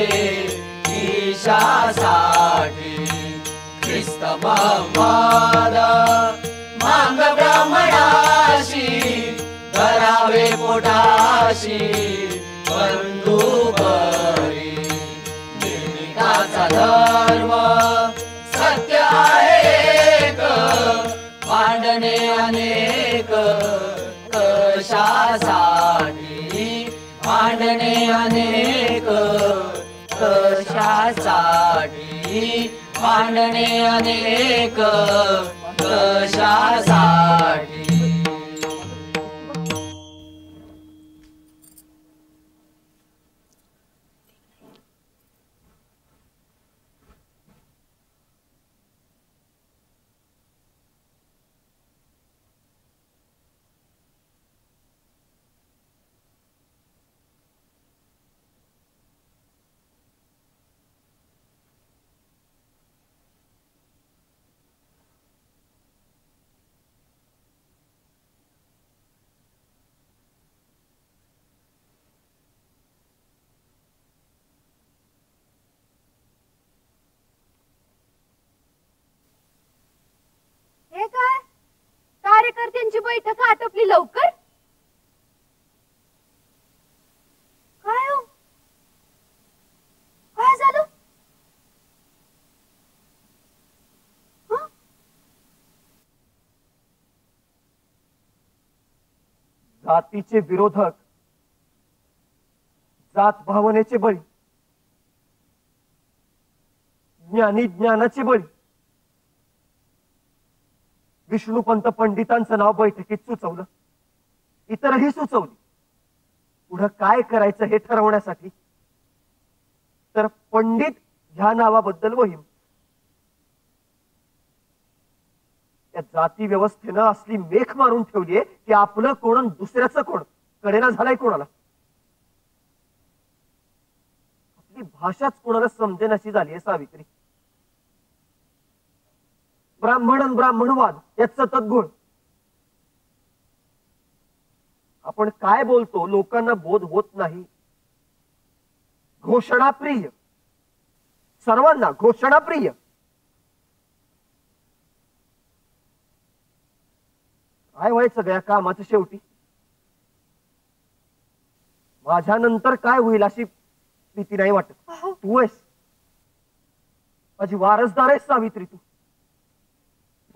ईशासाठी. ख्रिस्त महंमद मांग ब्राह्मणाशी धरावे पोटाशी बंधू बरी. निर्मिकाच अनेक कशासाठी, भांडणे अनेक कशासाठी, भांडणे अनेक कशासाठी. हे काय कार्यकर्त्यांची बैठक आटोपली लवकर? काय हो, काय झालं? जातीचे विरोधक, जात भावनेचे बळी, ज्ञानी ज्ञानाचे बळी. विष्णुपंत पंडितांचं नाव बैठकीत सुचवलं, इतरही सुचवली. पुढं काय करायचं हे ठरवण्यासाठी तर पंडित ह्या नावाबद्दल वहीम. त्या जाती व्यवस्थेनं असली मेख मारून ठेवलीये की आपलं कोण दुसऱ्याचं कोण कडेना झालाय कोणाला. आपली भाषाच कोणाला समजेनाशी झालीये सावित्री. ब्राह्मण आणि ब्राह्मणवाद यात सतत घोळ. आपण काय बोलतो लोकांना बोध होत नाही. घोषणाप्रिय, सर्वांना घोषणाप्रिय. काय व्हायचं या कामाचं शेवटी? माझ्यानंतर काय होईल अशी भीती नाही वाटत. तू आहेस माझी वारसदार आहेस सावित्री तू.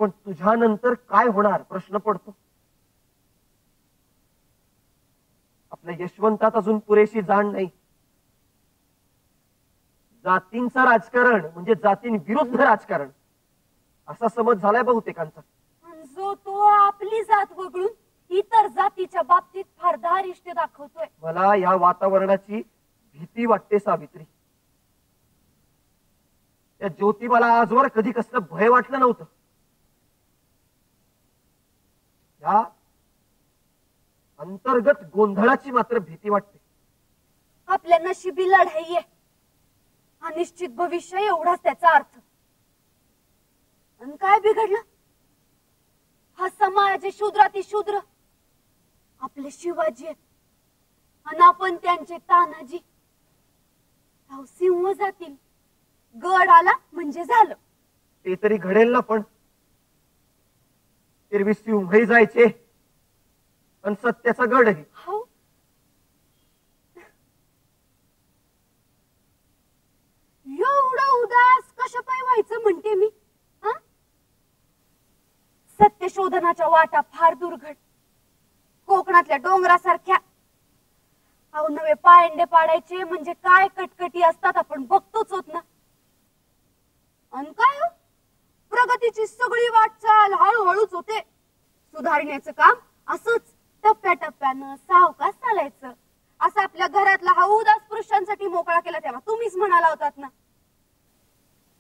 पण तुझ्यानंतर काय होणार प्रश्न पडतो. आपल्या यशवंतात अजून पुरेशी जाण नाही. जातींचं राजकारण म्हणजे जातींविरुद्ध राजकारण असा समज झालाय बहुतेकांचा. जो तो आपली जात वगळून इतर जातीच्या बाबतीत फार धारिष्ट दाखवतोय. मला या वातावरणाची भीती वाटते सावित्री. त्या ज्योतिबाला आजवर कधी कसलं भय वाटलं नव्हतं. या अंतर्गत गोंधळाची मात्र भीती वाटते. आपल्या नशिबी लढाई आहे. अनिश्चित भविष्य एवढाच त्याचा अर्थ. आणि काय बिघडलं? हा समाज शूद्राती शूद्र आपले शिवाजी आहेत आणि आपण त्यांचे तानाजी. सिंह जातील, गड आला म्हणजे झालं. ते तरी घडेल ना. पण एरवी सिंहही जायचे आणि सत्याचा गडही. हो, एवढं उदास कशा पाय व्हायचं म्हणते मी. सत्य शोधनाच्या वाटा फार दुर्घट. कोकणातल्या डोंगरासारख्या नवे पायंडे पाडायचे म्हणजे काय कटकटी असतात आपण बघतोच होत ना. आणि काय हो, प्रगतीची सगळी वाटचाल हळूहळूच होते. सुधारण्याचं काम असंच टप्प्याटप्प्यानं सावकाश चालायचं. असं आपल्या घरातला हा उदास पुरुषांसाठी मोकळा केला तेव्हा तुम्हीच म्हणाला होतात ना.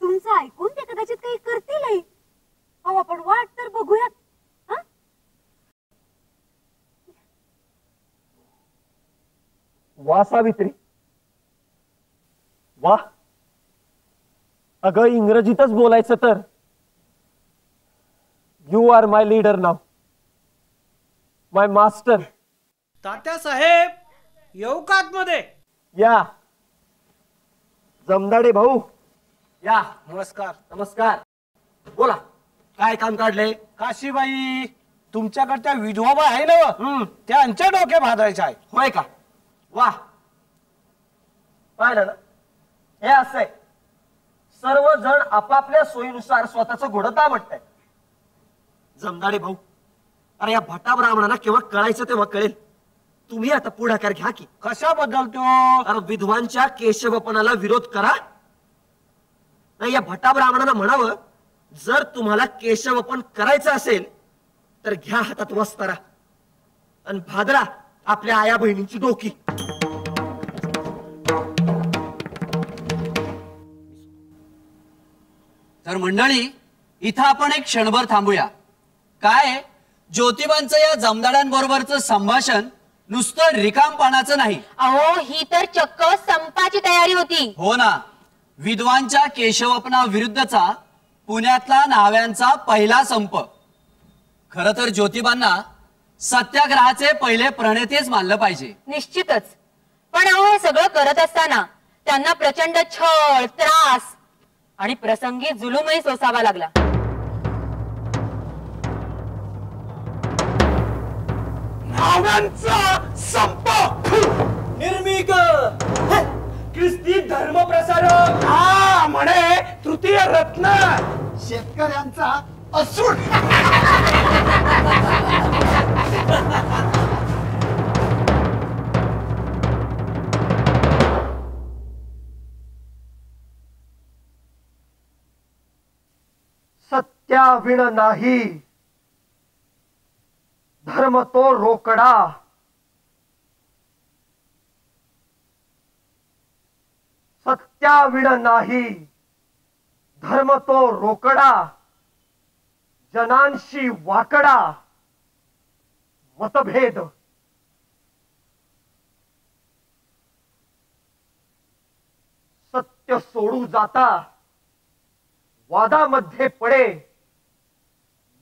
तुमचं ऐकून ते कदाचित काही करतीलही. अहो आपण वाट तर बघूयात. वा सावित्री वा. अगं इंग्रजीतच बोलायचं तर you are my leader now, my master. Tatya Saheb येऊ का आतमध्ये? या जमदाडे भाऊ या. नमस्कार. नमस्कार. बोला काय काम काढलंय? काशीबाई तुमच्याकडच्या विधवा आहे ना, त्यांच्या डोक्या भाजायच्या आहे. होय का? वा. पाहिलं ना, हे असं आहे. सर्वजण आपापल्या सोयीनुसार स्वतःचं घोडं दामटताय. जमदाडे भाऊ अरे या भटा ब्राह्मणाला केव्हा कळायचं तेव्हा कळेल. तुम्ही आता पुढाकार घ्या की. कशाबद्दल तो? अरे विधवांच्या केशवपणाला विरोध करा. नाही या भटा ब्राह्मणाला म्हणावं, जर तुम्हाला केशवपण करायचं असेल तर घ्या हातात वस्तारा आणि भादरा आपल्या आया बहिणींची डोकी. तर मंडळी, इथं आपण एक क्षणभर थांबूया. काय ज्योतिबांचं या जमदाड्यांबरोबरचं संभाषण नुसतं रिकामपणाचं नाही. अहो ही तर चक्क संपाची तयारी होती. हो ना, विधवांच्या केशवपना विरुद्धचा पुण्यातला न्हाव्यांचा पहिला संप. खर तर ज्योतिबांना सत्याग्रहाचे पहिले प्रणेतेच मानलं पाहिजे. निश्चितच. पण अहो हे सगळं करत असताना त्यांना प्रचंड छळ, त्रास आणि प्रसंगी जुलूमही सोसावा लागला. न्हाव्यांचा संप, निर्मिक ख्रिस्ती धर्म प्रसारक, हा म्हणे तृतीय रत्न, शेतकऱ्यांचा असूड. सत्याविण नाही, धर्म तो रोकडा. सत्याविण नाही, धर्म तो रोकडा. जनांशी वाकडा मतभेद. सत्य सोडू जाता वादामध्ये पडे.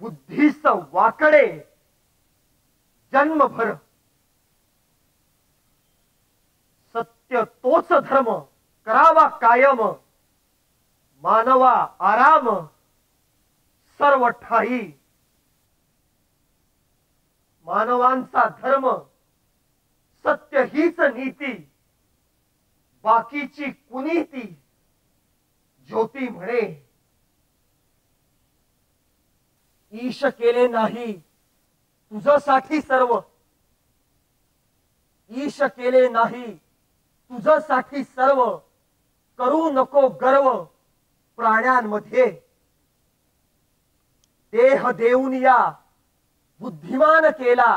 बुद्धीस वाकडे जन्मभर. सत्य तोच धर्म करावा कायम. मानवा आराम सर्व ठाई. मानवांचा धर्म सत्य हीच नीती. बाकीची कुनीती ज्योती म्हणे. ईश केले नाही तुझ्यासाठी सर्व. ईश केले नाही तुझ्यासाठी सर्व. करू नको गर्व प्राण्यांमध्ये. देह देऊन या बुद्धिमान केला.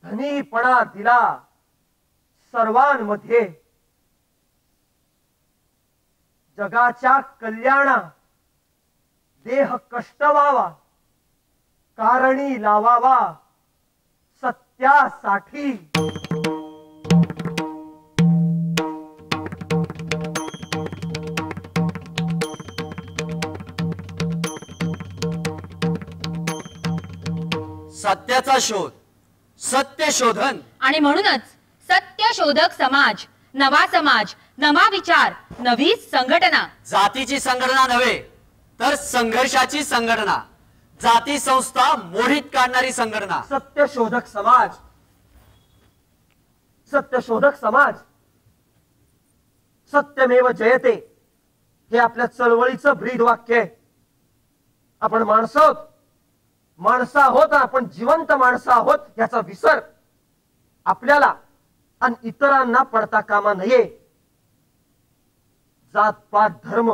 धनीपणा दिला सर्वांमध्ये. जगाच्या कल्याणा देह कष्ट व्हावा. कारणी लावावा सत्यासाठी. सत्याचा शोध, सत्य शोधन. आणि म्हणूनच सत्य शोधक समाज, नवा समाज, नवा विचार, नवी संघटना. जातीची संघटना नव्हे तर संघर्षाची संघटना. जाती संस्था मोडीत काढणारी संघटना. सत्यशोधक समाज. सत्यशोधक समाज. सत्यमेव जयते हे आपल्या चळवळीचं ब्रीद वाक्य आहे. आपण माणसं आहोत, माणसं आहोत, आपण जिवंत माणसं आहोत याचा विसर आपल्याला आणि इतरांना पडता कामा नये. जात पात धर्म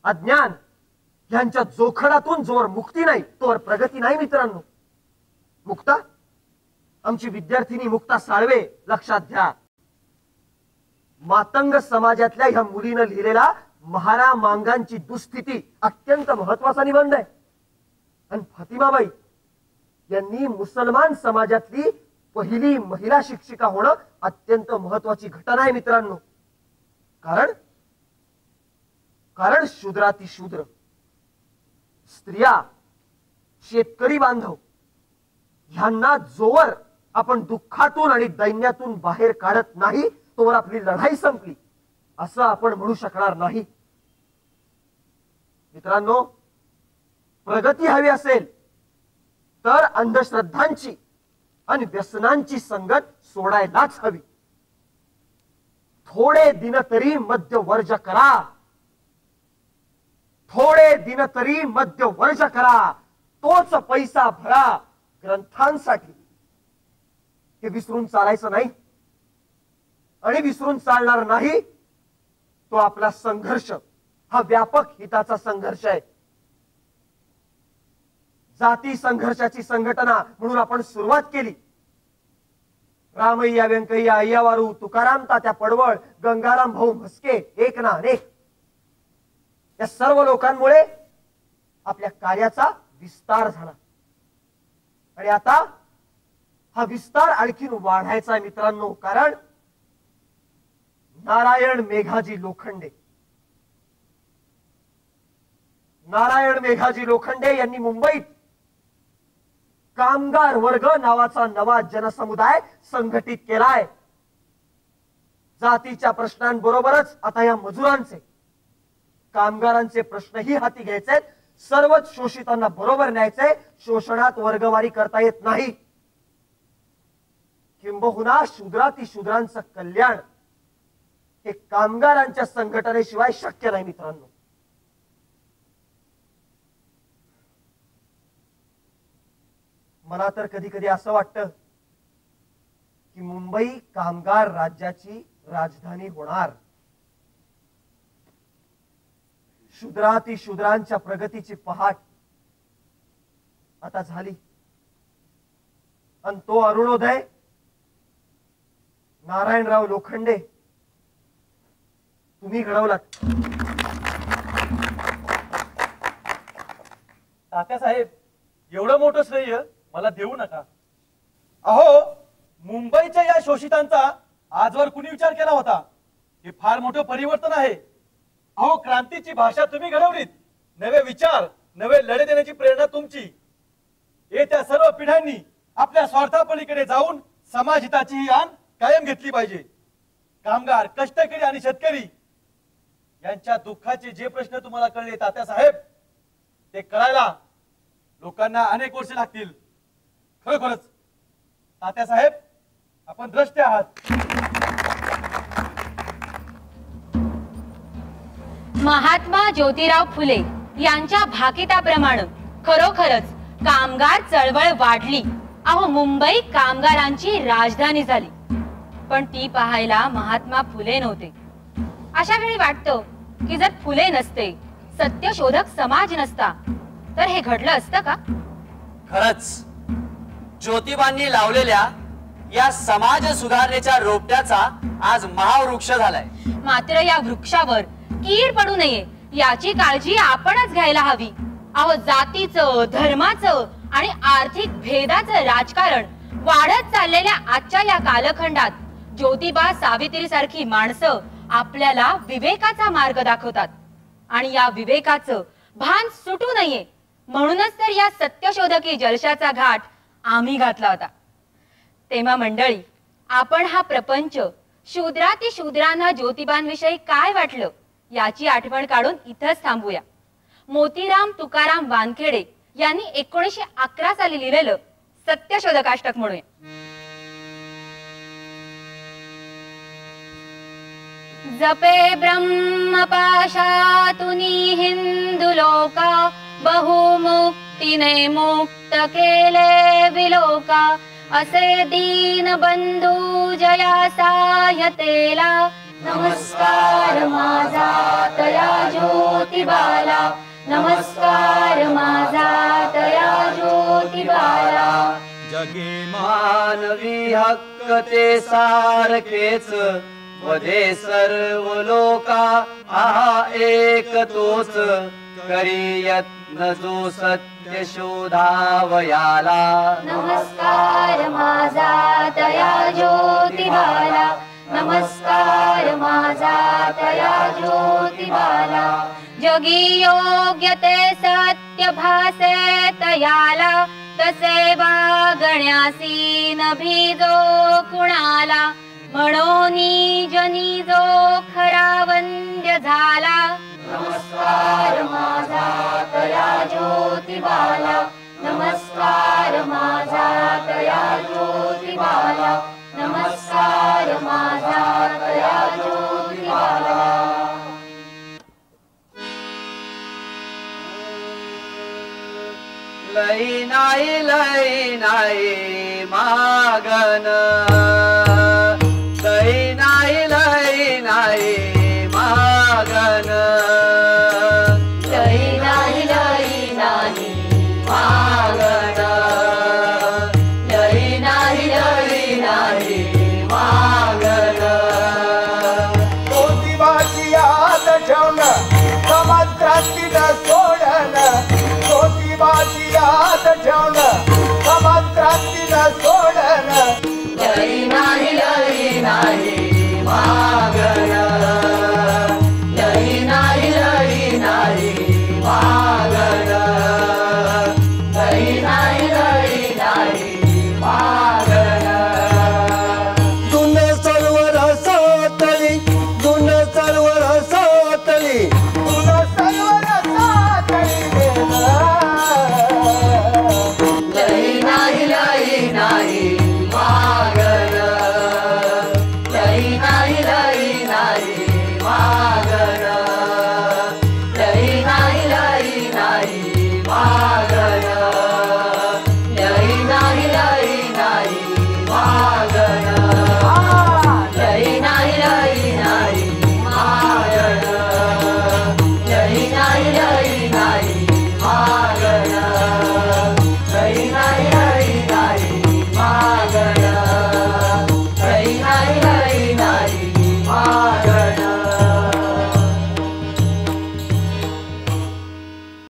अज्ञान यांच्या जोखडातून जोवर मुक्ती नाही तोवर प्रगती नाही मित्रांनो. मुक्ता आमची विद्यार्थिनी मुक्ता साळवे लक्षात घ्या. मातंग समाजातल्या ह्या मुलीनं लिहिलेला महारा मांगांची दुस्थिती अत्यंत महत्वाचा निबंध आहे. आणि फातिमाबाई यांनी मुसलमान समाजातली पहिली महिला शिक्षिका होणं अत्यंत महत्वाची घटना आहे मित्रांनो. कारण शूद्राती शूद्र स्त्रिया, शेतकरी बांधव ह्यांना जोवर आपण दुःखातून आणि दैन्यातून बाहेर काढत नाही तोवर आपली लढाई संपली असं आपण म्हणू शकणार नाही. मित्रांनो, प्रगती हवी असेल तर अंधश्रद्धांची आणि व्यसनांची संगत सोडायलाच हवी. थोडे दिन तरी मद्य वर्ज करा. थोडे दिन तरी मद्य वर्ज करा. तोच पैसा भरा ग्रंथांसाठी हे विसरून चालायचं नाही आणि विसरून चालणार नाही. तो आपला संघर्ष हा व्यापक हिताचा संघर्ष आहे. जाती संघर्षाची संघटना म्हणून आपण सुरुवात केली. रामय्या व्यंकय्या अय्यावारू तुकाराम तात्या पडवळ गंगाराम भाऊ म्हस्के एक ना अनेक या सर्व लोकांमुळे आपल्या कार्याचा विस्तार झाला आणि आता हा विस्तार आणखीन वाढायचा आहे मित्रांनो. कारण नारायण मेघाजी लोखंडे यांनी मुंबईत कामगार वर्ग नावाचा नवा जनसमुदाय संघटित केलाय. जातीच्या प्रश्नांबरोबरच आता या मजुरांचे कामगारांचे प्रश्नही हाती घ्यायचे. सर्वच शोषितांना बरोबर न्यायचे. शोषणात वर्गवारी करता येत नाही. किंबहुना शूद्रांचं कल्याण हे कामगारांच्या संघटनेशिवाय शक्य नाही मित्रांनो. मला तर कधी कधी असं वाटतं की मुंबई कामगार राज्याची राजधानी होणार. शूद्रांच्या प्रगतीची पहाट आता झाली आणि तो अरुणोदय नारायणराव लोखंडे तुम्ही घडवलात. तात्यासाहेब, एवढं मोठं श्रेय मला देऊ नका. अहो, मुंबईच्या या शोषितांचा आजवर कुणी विचार केला होता? हे फार मोठं परिवर्तन आहे. अहो, क्रांतीची भाषा तुम्ही घडवलीत. नवे विचार, नवे लढे देण्याची प्रेरणा तुमची. येत्या सर्व पिढ्यांनी आपल्या स्वार्थापलीकडे जाऊन समाजहिताची ही आण कायम घेतली पाहिजे. कामगार, कष्टकरी आणि शेतकरी यांच्या दुःखाचे जे प्रश्न तुम्हाला कळले तात्यासाहेब, ते कळायला लोकांना अनेक वर्षे लागतील. खरोखरच तात्यासाहेब, आपण द्रष्टे आहात. महात्मा ज्योतिराव फुले यांच्या भाकिताप्रमाणे खरोखरच कामगार चळवळ वाढली. अहो, मुंबई कामगारांची राजधानी झाली. पण ती पाहायला महात्मा फुले नव्हते. अशा वेळी वाटतं की जर फुले नसते, सत्यशोधक समाज नसता, तर हे घडलं असतं का? खरंच ज्योतिबांनी लावलेल्या या समाज सुधारणेच्या रोपट्याचा आज महावृक्ष झालाय. मात्र या वृक्षावर कीड पडू नये याची काळजी आपणच घ्यायला हवी. अहो, जातीचं, धर्माचं आणि आर्थिक भेदाचं राजकारण वाढत चाललेल्या आजच्या या कालखंडात ज्योतिबा सावित्री सारखी माणसं आपल्याला विवेकाचा मार्ग दाखवतात. आणि या विवेकाचं भान सुटू नये म्हणूनच तर या सत्यशोधकी जलशाचा घाट आम्ही घातला होता. तेव्हा मंडळी, आपण हा प्रपंच शूद्रांना ज्योतिबांविषयी काय वाटलं याची आठवण काढून इथंच थांबूया. मोतीराम तुकाराम वानखेडे यांनी 1911 साली लिहिलेलं सत्यशोधकाष्टक म्हणूया. जपे ब्रह्म पाशातुनी हिंदू लोका, बहुमुक्तीने मुक्त केले विलोका. असे दीन बंधू जया साह्यतेला, नमस्कार माझा तया ज्योतिबाला, नमस्कार माझा तया ज्योतिबाला. जगे मानवी हक्क ते सारखेच, वधे सर्व लोका हा एक तोच. करी यत्न जो सत्य शोधावयाला, नमस्कार माझा तया ज्योतिबाला, नमस्कार माझा तया ज्योतिबाला. जगी योग्य ते सत्य भासे तयाला, तसे वागण्यासी न भीजो कुणाला. म्हणोनी जनी जो खरा वंद्य झाला, नमस्कार माझा तया ज्योतिबाला, नमस्कार माझा तया ज्योतिबाला, नमस्कार माझा तया ज्योतिबाला. लई नाही मागन लई नाही मागन लई नाही मागन लई नाही मागन ज्योतिबाची याद ठेवणं समाज क्रांतीनं सोडणं ज्योतिबाची याद ठेवणं समाज क्रांतीनं सोडणं